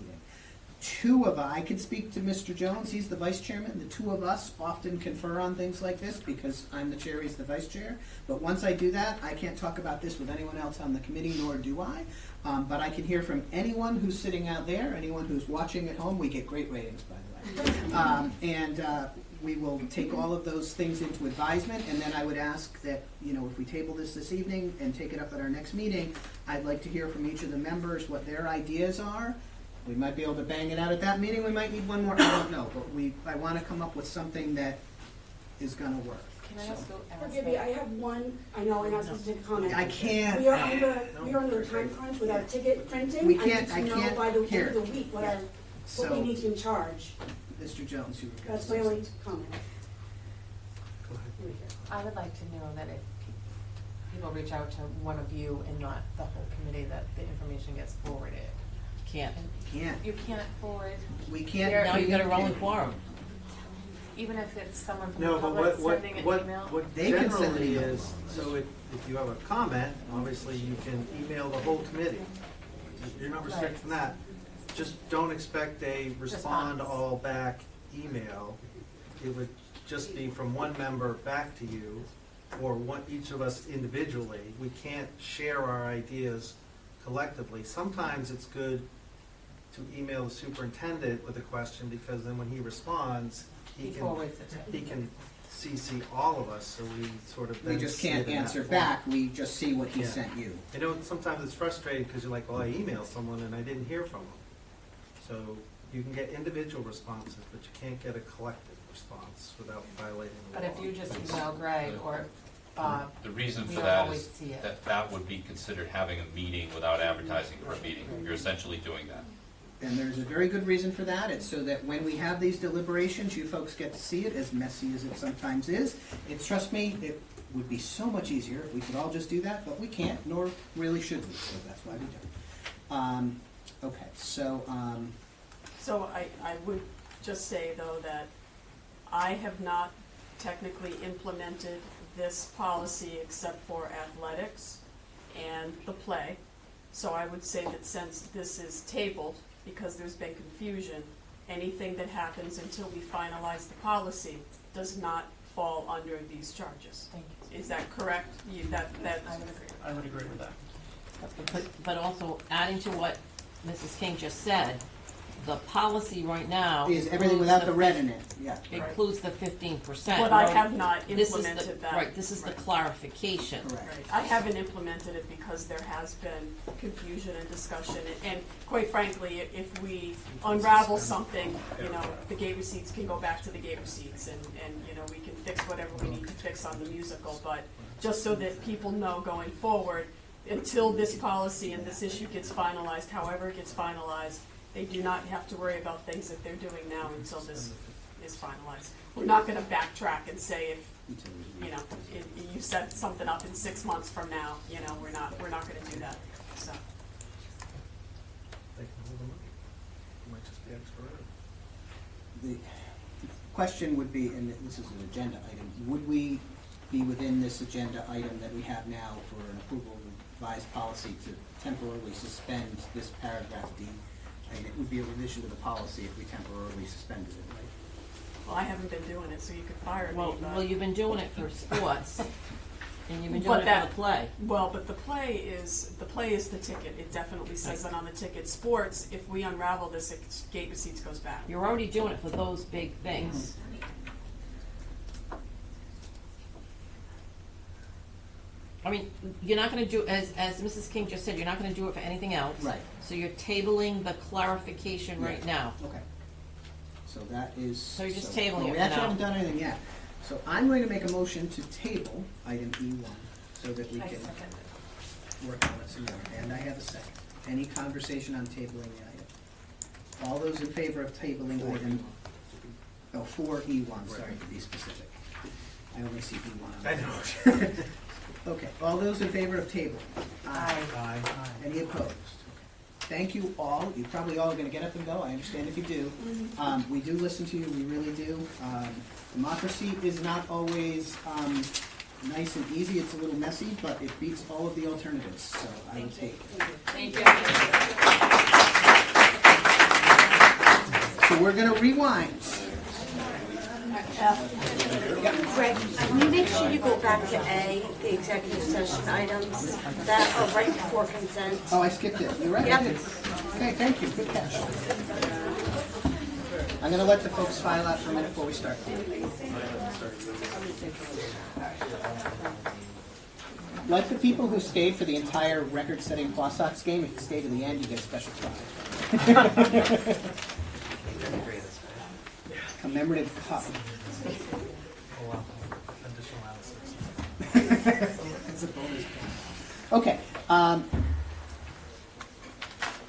I can speak to Mr. Jones, he's the vice chairman. The 2 of us often confer on things like this because I'm the chair, he's the vice chair. But once I do that, I can't talk about this with anyone else on the committee, nor do I. But I can hear from anyone who's sitting out there, anyone who's watching at home. We get great ratings, by the way. We will take all of those things into advisement, and then I would ask that, if we table this evening and take it up at our next meeting, I'd like to hear from each of the members what their ideas are. We might be able to bang it out at that meeting, we might need one more, I don't know, but I want to come up with something that is going to work. Can I also ask? Forgive me, I have one, I know I'm not supposed to take a comment. I can't. We are under a time crunch with our ticket printing. We can't, I need to know by the end of the week what So, we need to charge. Mr. Jones, you were going That's to my say only comment. I would like to know that if people reach out to one of you and not the whole committee, that the information gets forwarded. Can't. You can't forward. We can't. Now you've got a rolling quorum. Even if it's someone from No, the but public what sending an email? what They can send an generally email. is, so if you have a comment, obviously you can email the whole committee. You're not restricted from that. Just don't expect a respond all back email. It would just be from one member back to you, or each of us individually. We can't share our ideas collectively. Sometimes it's good to email the superintendent with a question, because then when he responds, he can CC all of us, so we sort of We then just see it can't in that answer form. back, we just see what he Yeah. sent you. I know sometimes it's frustrating because you're like, well, I emailed someone and I didn't hear from them. So you can get individual responses, but you can't get a collective response without violating the But law. if you just email Greg or Bob, The reason we for don't that always is see it. that would be considered having a meeting without advertising for a meeting. You're essentially doing that. And there's a very good reason for that. It's so that when we have these deliberations, you folks get to see it, as messy as it sometimes is. Trust me, it would be so much easier if we could all just do that, but we can't, nor really should we, so that's why we don't. Okay, so, So I would just say, though, that I have not technically implemented this policy except for athletics and the play. So I would say that since this is tabled, because there's been confusion, anything that happens until we finalize the policy does not fall under these charges. Thank you. Is that correct? I would agree with that. But also adding to what Mrs. King just said, the policy right now is everything without the red in it, yeah. includes the 15%. But I have not This is implemented that. Right, this is the clarification. Right. I haven't implemented it because there has been confusion and discussion, and quite frankly, if we unravel something, the gate receipts can go back to the gate receipts, and we can fix whatever we need to fix on the musical, but just so that people know going forward, until this policy and this issue gets finalized, however it gets finalized, they do not have to worry about things that they're doing now until this is finalized. We're not gonna backtrack and say if, you set something up in 6 months from now, we're not gonna do that, so. They can hold them up. It might just be The question would be, and this is an agenda item, would we be within this agenda item that we have now for an approval of revised policy to temporarily suspend this paragraph D? I mean, it would be a revision to the policy if we temporarily suspended it, right? Well, I haven't been doing it, so you could fire me. Well, but- well, you've been doing it for sports, and you've been But doing it for the play. Well, but the play is the ticket. It definitely says that on the ticket. Sports, if we unravel this, gate receipts goes back. You're already doing it for those big things. I mean, you're not gonna do, as Mrs. King just said, you're not gonna do it for anything else. Right. So you're tabling the clarification right now. Okay. So that is. So you're just well, tabling it we for actually now. haven't done anything yet. So I'm going to make a motion to table item E1 so that we I can second work on it some more. And I have a second. Any conversation on tabling the item? All those in favor of tabling item, oh, 4E1, sorry, to be specific. I only see E1 on the motion. Okay, all those in favor of table? Aye. Aye. Any opposed? Thank you all. You probably all are going to get up and go. I understand if you do. We do listen to you. We really do. Democracy is not always nice and easy. It's a little messy, but it beats all of the alternatives. So I will take it. Thank you. So we're going to rewind. Greg, can you make sure you go back to A, the executive session items that are right before consent? Oh, I skipped it. You're right. Yep. I did. Okay, thank you. Good catch. I'm going to let the folks file out for a minute before we start. Like the people who stayed for the entire record-setting Paw Sox game, if you stay to the end, you get a special prize. Commemorative cup. It's a bonus. Okay.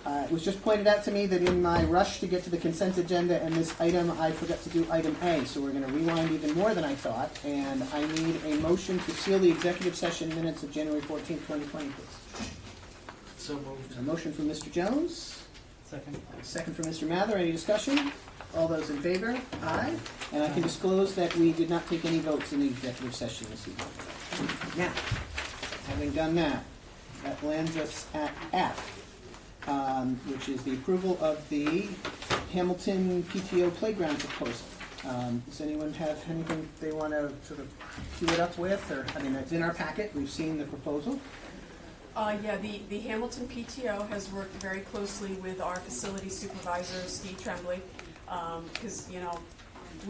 It was just pointed out to me that in my rush to get to the consent agenda and this item, I forgot to do item A, so we're going to rewind even more than I thought, and I need a motion to seal the executive session minutes of January 14th, 2020, please. So moved. A motion from Mr. Jones. Second. Second from Mr. Mather. Any discussion? All those in favor? Aye. And I can disclose that we did not take any votes in the executive session this evening. Now, having done that, that lands us at F, which is the approval of the Hamilton PTO playground proposal. Does anyone have anything they want to sort of cue it up with? Or, I mean, it's in our packet. We've seen the proposal. Yeah, the Hamilton PTO has worked very closely with our facility supervisor, Steve Tremblay, because, you know,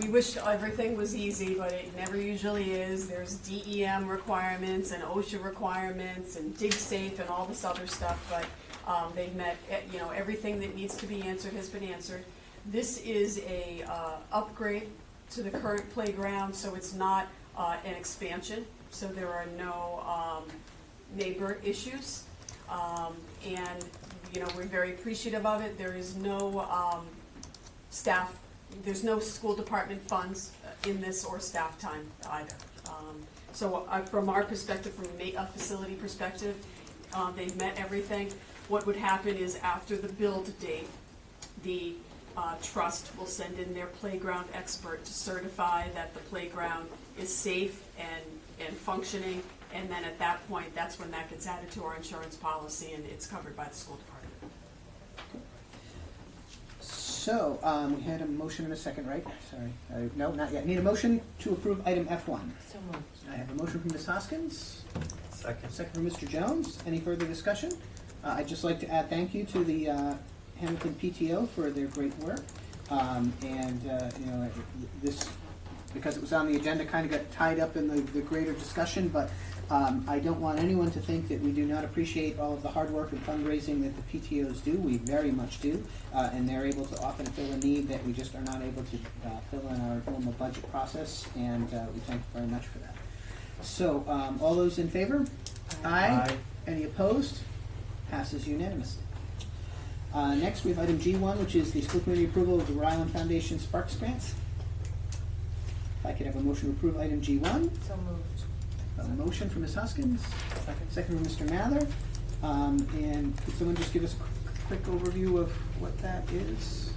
we wish everything was easy, but it never usually is. There's DEM requirements and OSHA requirements and DigSafe and all this other stuff, but they've met, you know, everything that needs to be answered has been answered. This is a upgrade to the current playground, so it's not an expansion, so there are no neighbor issues, and you know, we're very appreciative of it. There is no staff, there's no school department funds in this or staff time either. So from our perspective, from a facility perspective, they've met everything. What would happen is after the build date, the trust will send in their playground expert to certify that the playground is safe and functioning. And then at that point, that's when that gets added to our insurance policy, and it's covered by the school department. So, we had a motion and a second, right? Sorry. No, not yet. Need a motion to approve item F1. So moved. I have a motion from Ms. Hoskins. Second. Second from Mr. Jones. Any further discussion? I'd just like to add thank you to the Hamilton PTO for their great work. You know, this, because it was on the agenda, kind of got tied up in the greater discussion, but I don't want anyone to think that we do not appreciate all of the hard work and fundraising that the PTOs do. We very much do, and they're able to often fill a need that we just are not able to fill in our normal budget process, and we thank you very much for that. So, all those in favor? Aye. Any opposed? Passes unanimously. Next, we have item G1, which is the school committee approval of the Rhode Island Foundation Sparks grants. If I could have a motion to approve item G1. So moved. A motion from Ms. Hoskins. Second. Second from Mr. Mather. And could someone just give us a quick overview of what that is?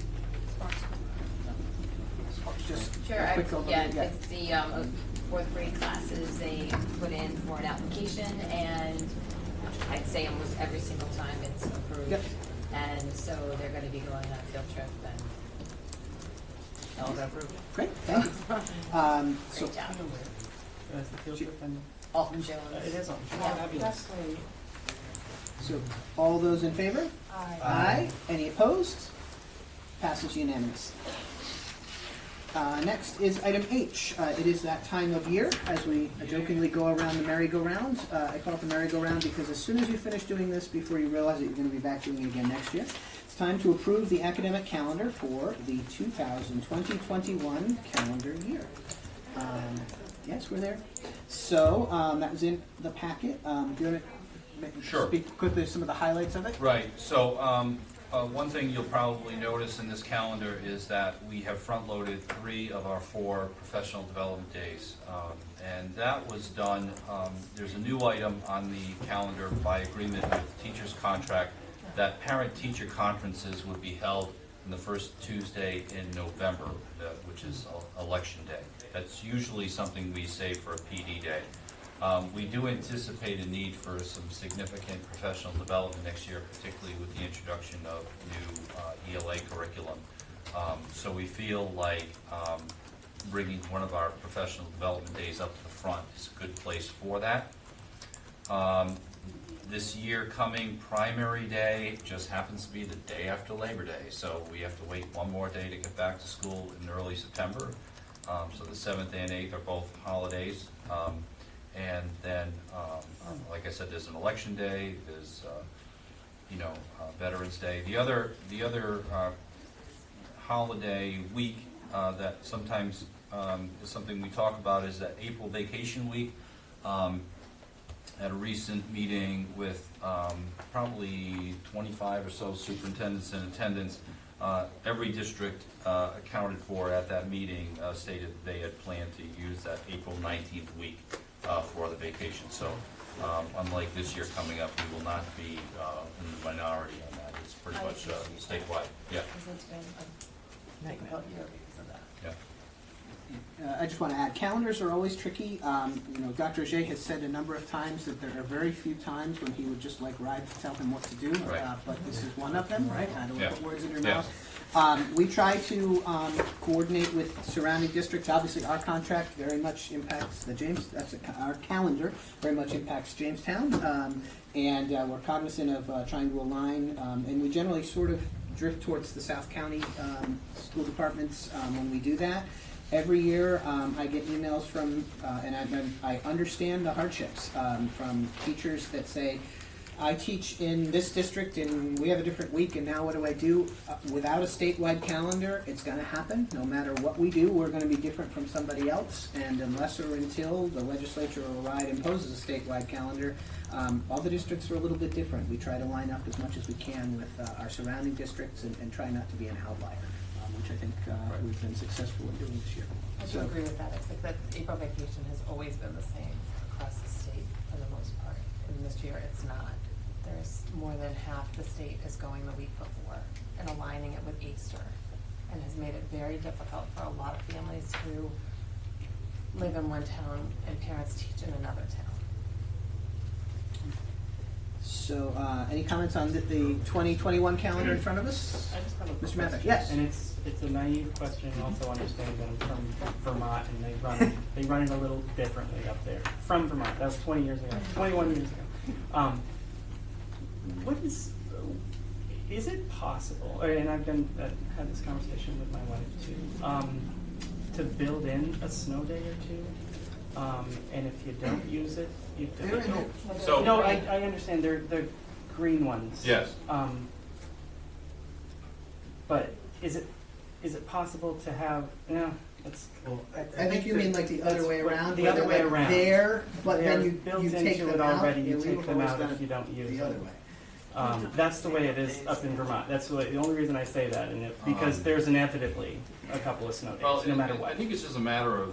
just Sure, a quick overview? yeah, it's the fourth grade classes, they put in for an application, and I'd say almost every single time it's approved. Yep. And so they're gonna be going on a field trip, and all got approved. Great, thank you. So, Great job. Is the field trip in Alton Jones. It is Alton Jones. Yeah. Fabulous. so all those in favor? Aye. Aye. Any opposed? Passes unanimously. Next is item H. It is that time of year as we jokingly go around the merry-go-round. I call it the merry-go-round because as soon as you finish doing this, before you realize that you're going to be back doing it again next year, it's time to approve the academic calendar for the 2020-21 calendar year. Yes, we're there. So that was in the packet. Do you want to Sure. speak quickly to some of the highlights of it? Right, so one thing you'll probably notice in this calendar is that we have front-loaded 3 of our 4 professional development days. And that was done, there's a new item on the calendar by agreement with the teacher's contract that parent-teacher conferences would be held on the first Tuesday in November, which is election day. That's usually something we save for a PD day. We do anticipate a need for some significant professional development next year, particularly with the introduction of new ELA curriculum. So we feel like bringing one of our professional development days up to the front is a good place for that. This year coming, primary day just happens to be the day after Labor Day, so we have to wait one more day to get back to school in early September. So the 7th and 8th are both holidays. And then, like I said, there's an election day, there's, Veterans Day. The other holiday week that sometimes is something we talk about is that April vacation week. At a recent meeting with probably 25 or so superintendents in attendance, every district accounted for at that meeting stated they had planned to use that April 19th week for the vacation. So unlike this year coming up, we will not be in the minority on that. It's pretty much statewide. Yeah. Because it's been a difficult year because of that. Yeah. I just want to add, calendars are always tricky. Dr. Ajay has said a number of times that there are very few times when he would just like Ride to tell him what to do, Right. But this is one of them, right? I don't want to Yeah. put words in your Yeah. mouth. We try to coordinate with surrounding districts. Obviously, our contract very much impacts our calendar very much impacts Jamestown, and we're cognizant of trying to align, and we generally sort of drift towards the South County school departments when we do that. Every year, I get emails from, and I understand the hardships from teachers that say, I teach in this district and we have a different week, and now what do I do? Without a statewide calendar, it's going to happen. No matter what we do, we're going to be different from somebody else, and unless or until the legislature or RIDE imposes a statewide calendar, all the districts are a little bit different. We try to line up as much as we can with our surrounding districts and try not to be an outlier. Which I think we've been successful in doing this year. I do agree with that. I think that April vacation has always been the same across the state for the most part. And this year it's not. There's more than half the state is going the week before and aligning it with Easter, and has made it very difficult for a lot of families who live in one town and parents teach in another town. So, any comments on the 2021 calendar in front of us? I just have a quick Mr. Mather, question. yes. And it's a naive question, and also understanding that I'm from Vermont, and they run it a little differently up there. From Vermont, that was 20 years ago, 21 years ago. What is it possible? And I've had this conversation with my wife too. To build in a snow day or two, and if you don't use it, you don't. So no, I understand they're green ones. Yes. But is it possible to have? No, it's. Well, I think you mean like the other way around. The other way where they're around. There, but They're then you built take into them it already. out. You Yeah, take we've them always out done if you don't use the them. other way. That's the way it is up in Vermont. That's the only reason I say that, and because there's inevitably a couple of snow days, Well, no matter what. I think it's just a matter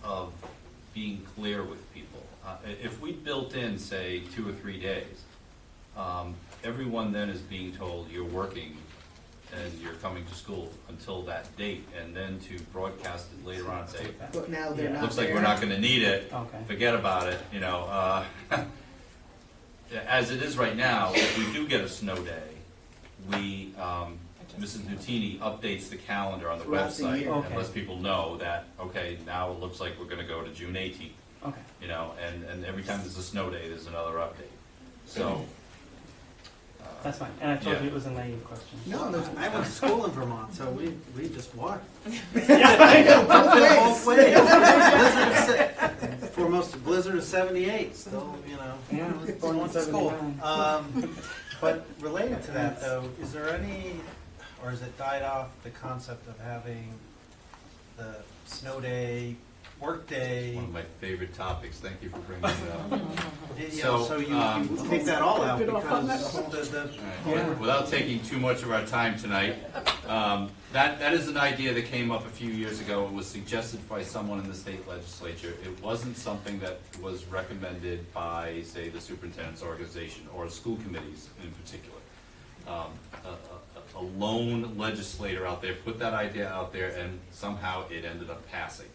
of being clear with people. If we built in, say, 2 or 3 days, everyone then is being told you're working and you're coming to school until that date, and then to broadcast it later on and say, But now they're not looks like there. we're not gonna need it, Okay. forget about it, you know. As it is right now, if we do get a snow day, we, Mrs. Nutini updates the calendar on the Throughout the website year. and Okay. lets people know that, okay, now it looks like we're gonna go to June 18th. Okay. You know, and every time there's a snow day, there's another update. So. That's fine. And I told Yeah. you it was a naive question. No, there's, I went to school in Vermont, so we just walked. Yeah, I know. Both ways. For blizzard of 78, still, you know. Yeah, I was born in went to school. 79. But related to that, though, is there any, or has it died off, the concept of having the snow day, work day? One of my favorite topics, thank you for bringing it up. So you take that all out because Without taking too much of our time tonight, that is an idea that came up a few years ago. It was suggested by someone in the state legislature. It wasn't something that was recommended by, say, the superintendent's organization or school committees in particular. A lone legislator out there put that idea out there, and somehow it ended up passing.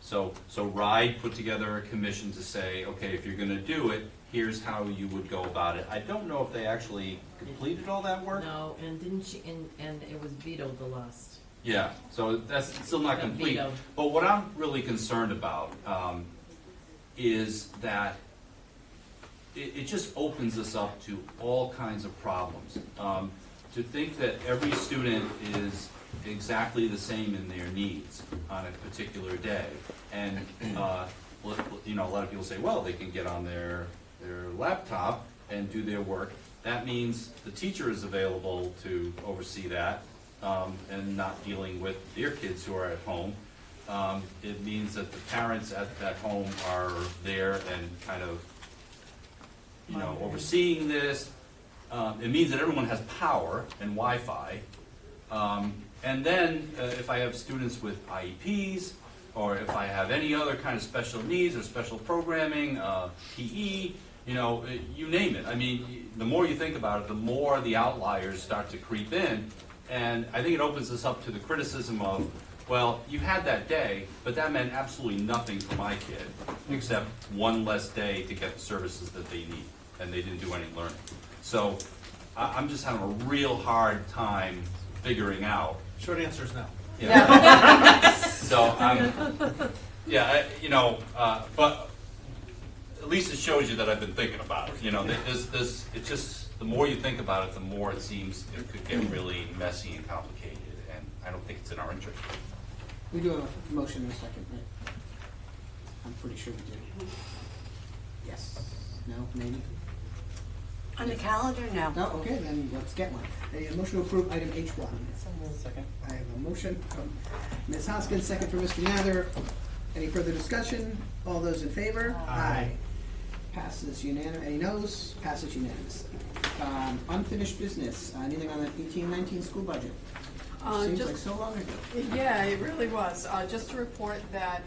So RIDE put together a commission to say, okay, if you're gonna do it, here's how you would go about it. I don't know if they actually completed all that work. No, and didn't she, and it was vetoed the last. Yeah, so that's still not Got complete. vetoed. But what I'm really concerned about is that it just opens us up to all kinds of problems. To think that every student is exactly the same in their needs on a particular day. And, you know, a lot of people say, well, they can get on their laptop and do their work. That means the teacher is available to oversee that and not dealing with their kids who are at home. It means that the parents at home are there and kind of, you know, overseeing this. It means that everyone has power and Wi-Fi. And then if I have students with IEPs, or if I have any other kind of special needs or special programming, PE, you know, you name it. I mean, the more you think about it, the more the outliers start to creep in. And I think it opens us up to the criticism of, well, you had that day, but that meant absolutely nothing for my kid, except one less day to get the services that they need, and they didn't do any learning. So I'm just having a real hard time figuring out. Short answer is no. Yeah. So you know, but at least it shows you that I've been thinking about it. You know, this it's just the more you think about it, the more it seems it could get really messy and complicated, and I don't think it's in our interest. We do have a motion in a second, right? I'm pretty sure we do. Yes? No? Maybe? On the calendar, no. No? Okay, then let's get one. A motion to approve item H1. Second. I have a motion from Ms. Hoskins, second from Mr. Mather. Any further discussion? All those in favor? Aye. Passes unanimous. Any noes? Passes unanimously. Unfinished business. Anything on the 18-19 school budget? Seems just- like so long ago. Yeah, it really was. Just to report that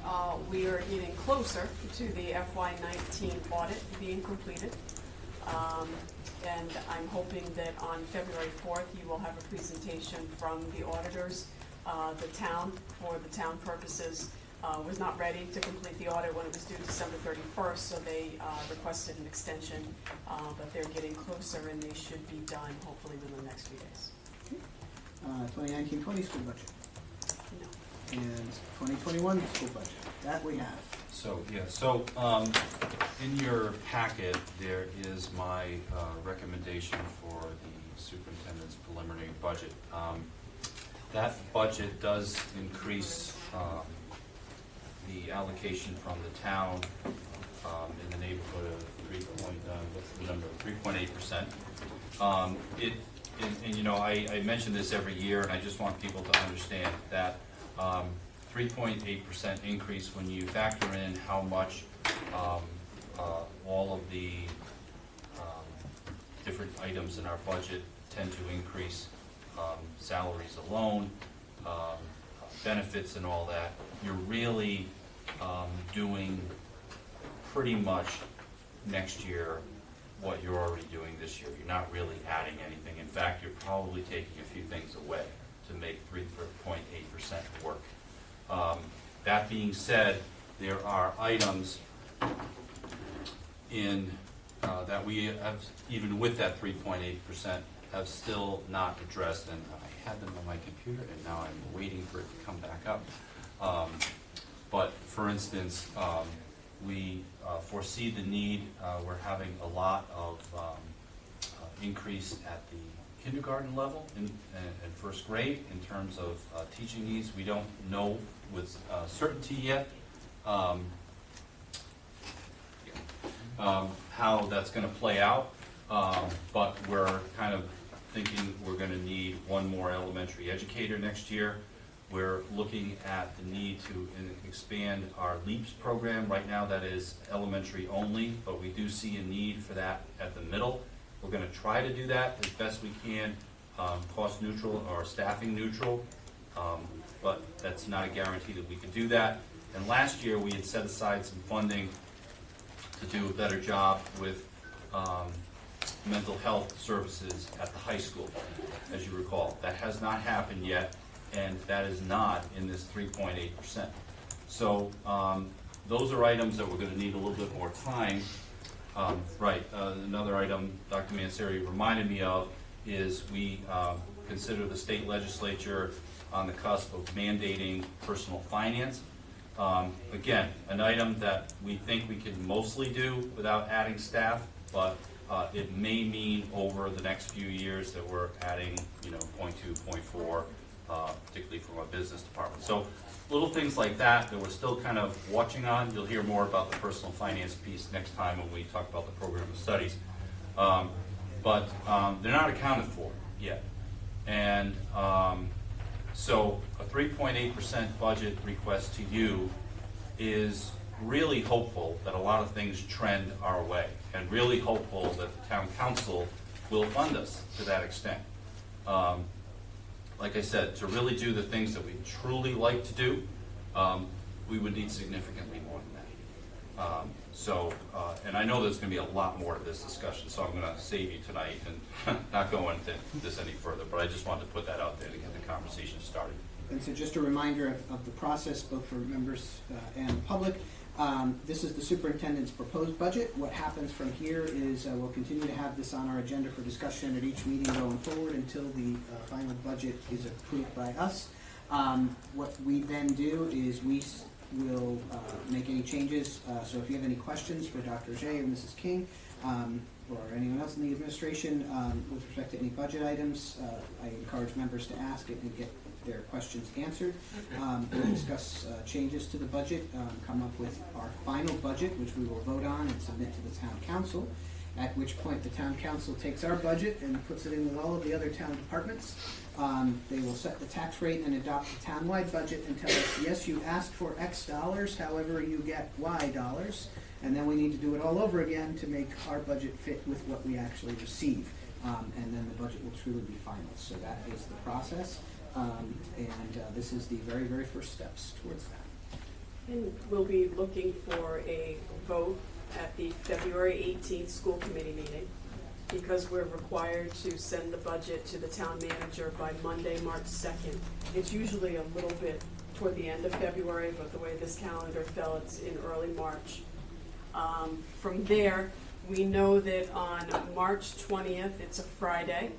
we are getting closer to the FY19 audit being completed. And I'm hoping that on February 4th, you will have a presentation from the auditors. The town, for the town purposes, was not ready to complete the audit when it was due December 31st, so they requested an extension, but they're getting closer and they should be done hopefully within the next few days. 2019-20 school budget. No. And 2021 school budget. That we have. So in your packet, there is my recommendation for the superintendent's preliminary budget. That budget does increase the allocation from the town in the neighborhood of 3.8%. And you know, I mention this every year, and I just want people to understand that 3.8% increase when you factor in how much all of the different items in our budget tend to increase, salaries alone, benefits and all that, you're really doing pretty much next year what you're already doing this year. You're not really adding anything. In fact, you're probably taking a few things away to make 3.8% work. That being said, there are items in that we have, even with that 3.8%, have still not addressed, and I had them on my computer, and now I'm waiting for it to come back up. But for instance, we foresee the need. We're having a lot of increase at the kindergarten level in first grade in terms of teaching needs. We don't know with certainty yet how that's going to play out, but we're kind of thinking we're going to need one more elementary educator next year. We're looking at the need to expand our LEAPS program. Right now that is elementary only, but we do see a need for that at the middle. We're going to try to do that as best we can, cost neutral or staffing neutral, but that's not a guarantee that we can do that. And last year we had set aside some funding to do a better job with mental health services at the high school, as you recall. That has not happened yet, and that is not in this 3.8%. So those are items that we're going to need a little bit more time. Another item Dr. Manseri reminded me of is we consider the state legislature on the cusp of mandating personal finance. Again, an item that we think we can mostly do without adding staff, but it may mean over the next few years that we're adding, 0.2, 0.4, particularly from our business department. So little things like that we're still kind of watching on. You'll hear more about the personal finance piece next time when we talk about the program of studies. But they're not accounted for yet. And so a 3.8% budget request to you is really hopeful that a lot of things trend our way, and really hopeful that the town council will fund us to that extent. Like I said, to really do the things that we truly like to do, we would need significantly more than that. And I know there's going to be a lot more to this discussion, so I'm going to save you tonight and not go into this any further, but I just wanted to put that out there to get the conversation started. And so just a reminder of the process, both for members and the public. This is the superintendent's proposed budget. What happens from here is we'll continue to have this on our agenda for discussion at each meeting going forward until the final budget is approved by us. What we then do is we will make any changes. So if you have any questions for Dr. Jay or Mrs. King or anyone else in the administration with respect to any budget items, I encourage members to ask it and get their questions answered. We'll discuss changes to the budget, come up with our final budget, which we will vote on and submit to the town council, at which point the town council takes our budget and puts it in with all of the other town departments. They will set the tax rate and adopt the town-wide budget and tell us, yes, you asked for X dollars, however you get Y dollars, and then we need to do it all over again to make our budget fit with what we actually receive. And then the budget will truly be final. So that is the process. This is the very, very first steps towards that. And we'll be looking for a vote at the February 18th school committee meeting, because we're required to send the budget to the town manager by Monday, March 2nd. It's usually a little bit toward the end of February, but the way this calendar fell, it's in early March. From there, we know that on March 20th, it's a Friday,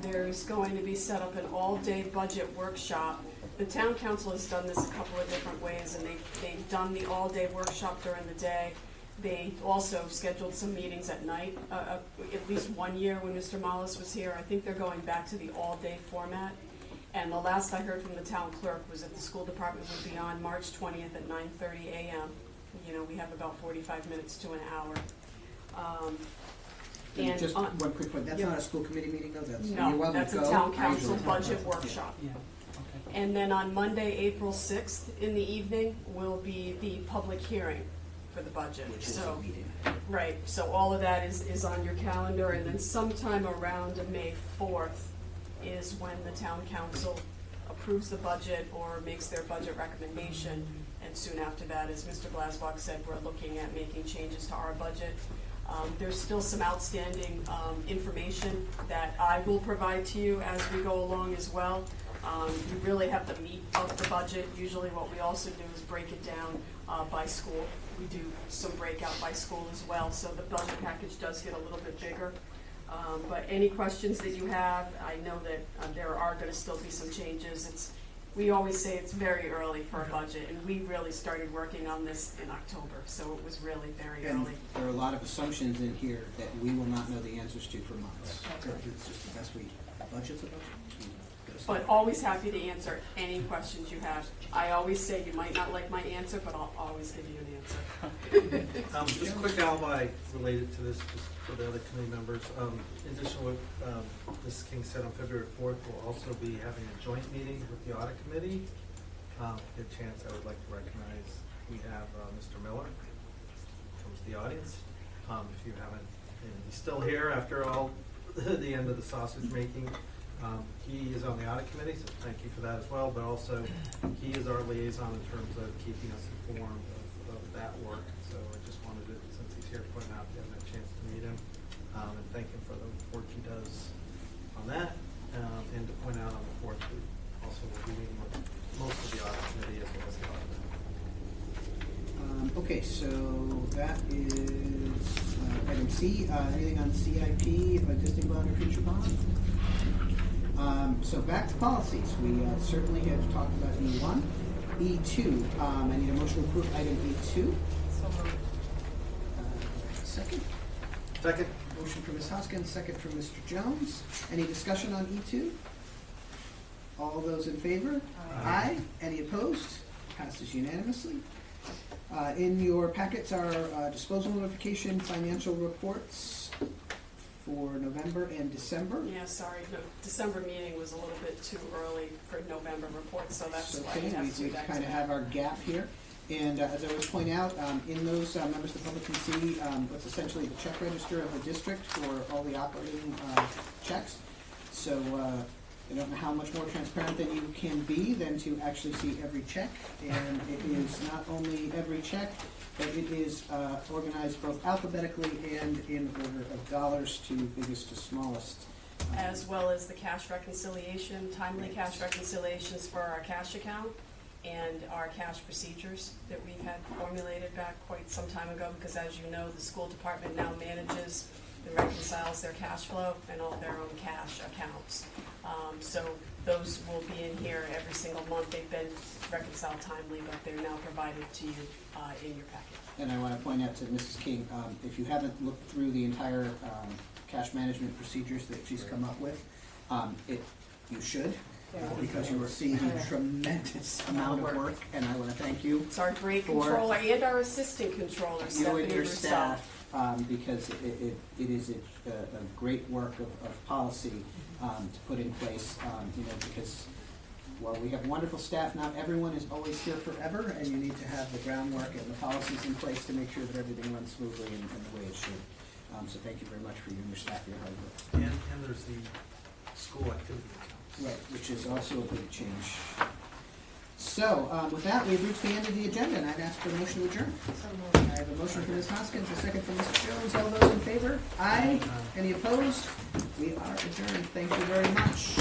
there's going to be set up an all-day budget workshop. The town council has done this a couple of different ways, and they've done the all-day workshop during the day. They also scheduled some meetings at night, at least one year when Mr. Mollis was here. I think they're going back to the all-day format. And the last I heard from the town clerk was that the school department would be on March 20th at 9:30 a.m. We have about 45 minutes to an hour. And just one quick point, that's not a school committee meeting though? That's a town council budget workshop. Yeah. Okay. And then on Monday, April 6th in the evening will be the public hearing for the budget. Which is a meeting. Right, so all of that is on your calendar, and then sometime around May 4th is when the town council approves the budget or makes their budget recommendation, and soon after that, as Mr. Glasbach said, we're looking at making changes to our budget. There's still some outstanding information that I will provide to you as we go along as well. You really have the meat of the budget. Usually what we also do is break it down by school. We do some breakout by school as well, so the budget package does get a little bit bigger. But any questions that you have, I know that there are going to still be some changes. We always say it's very early for a budget, and we really started working on this in October, so it was really very And early. there are a lot of assumptions in here that we will not know the answers to for months. It's just the best we, budget's a budget. But always happy to answer any questions you have. I always say you might not like my answer, but I'll always give you an answer. Just a quick alibi related to this, just for the other committee members. In addition to what Mrs. King said, on February 4th, we'll also be having a joint meeting with the audit committee. Get a chance, I would like to recognize, we have Mr. Miller, comes to the audience. If you haven't, and he's still here after all the end of the sausage making. He is on the audit committee, so thank you for that as well, but also he is our liaison in terms of keeping us informed of that work. So I just wanted to, since he's here, point out you haven't had a chance to meet him, and thank him for the work he does on that, and to point out on the 4th, we also will be meeting with most of the audit committee as well as the audit. Okay, so that is item C. Anything on CIP, existing bond or future bond? So back to policies. We certainly have talked about E1. E2, I need a motion to approve item E2. So moved. Second. Second. Motion from Ms. Hoskins, second from Mr. Jones. Any discussion on E2? All those in favor? Aye. Any opposed? Passes unanimously. In your packets are disposal notification, financial reports for November and December. Yeah, sorry, the December meeting was a little bit too early for November reports, so that's why we have to We do that. kind of have our gap here. And as I always point out, in those members of the public can see what's essentially the check register of the district for all the operating checks. So I don't know how much more transparent that you can be than to actually see every check. And it is not only every check, but it is organized both alphabetically and in order of dollars to biggest to smallest. As well as the cash reconciliation, timely cash reconciliations for our cash account and our cash procedures that we've had formulated back quite some time ago, because as you know, the school department now manages and reconciles their cash flow and all their own cash accounts. So those will be in here every single month. They've been reconciled timely, but they're now provided to you in your package. And I want to point out to Mrs. King, if you haven't looked through the entire cash management procedures that she's come up with, you should, because you will see the tremendous amount of work, and I want to thank you. It's our great for controller and our assistant controller, you Stephanie and your Rousseau. staff, because it is a great work of policy to put in place, because while we have wonderful staff, not everyone is always here forever, and you need to have the groundwork and the policies in place to make sure that everything runs smoothly and the way it should. So thank you very much for you and your staff for your hard work. And there's the school activity account. Right, which is also a big change. So, with that, we've reached the end of the agenda, and I'd ask for a motion to adjourn. I have a motion from Ms. Hoskins, a second from Mr. Jones. All those in favor? Aye. Any opposed? We are adjourned. Thank you very much.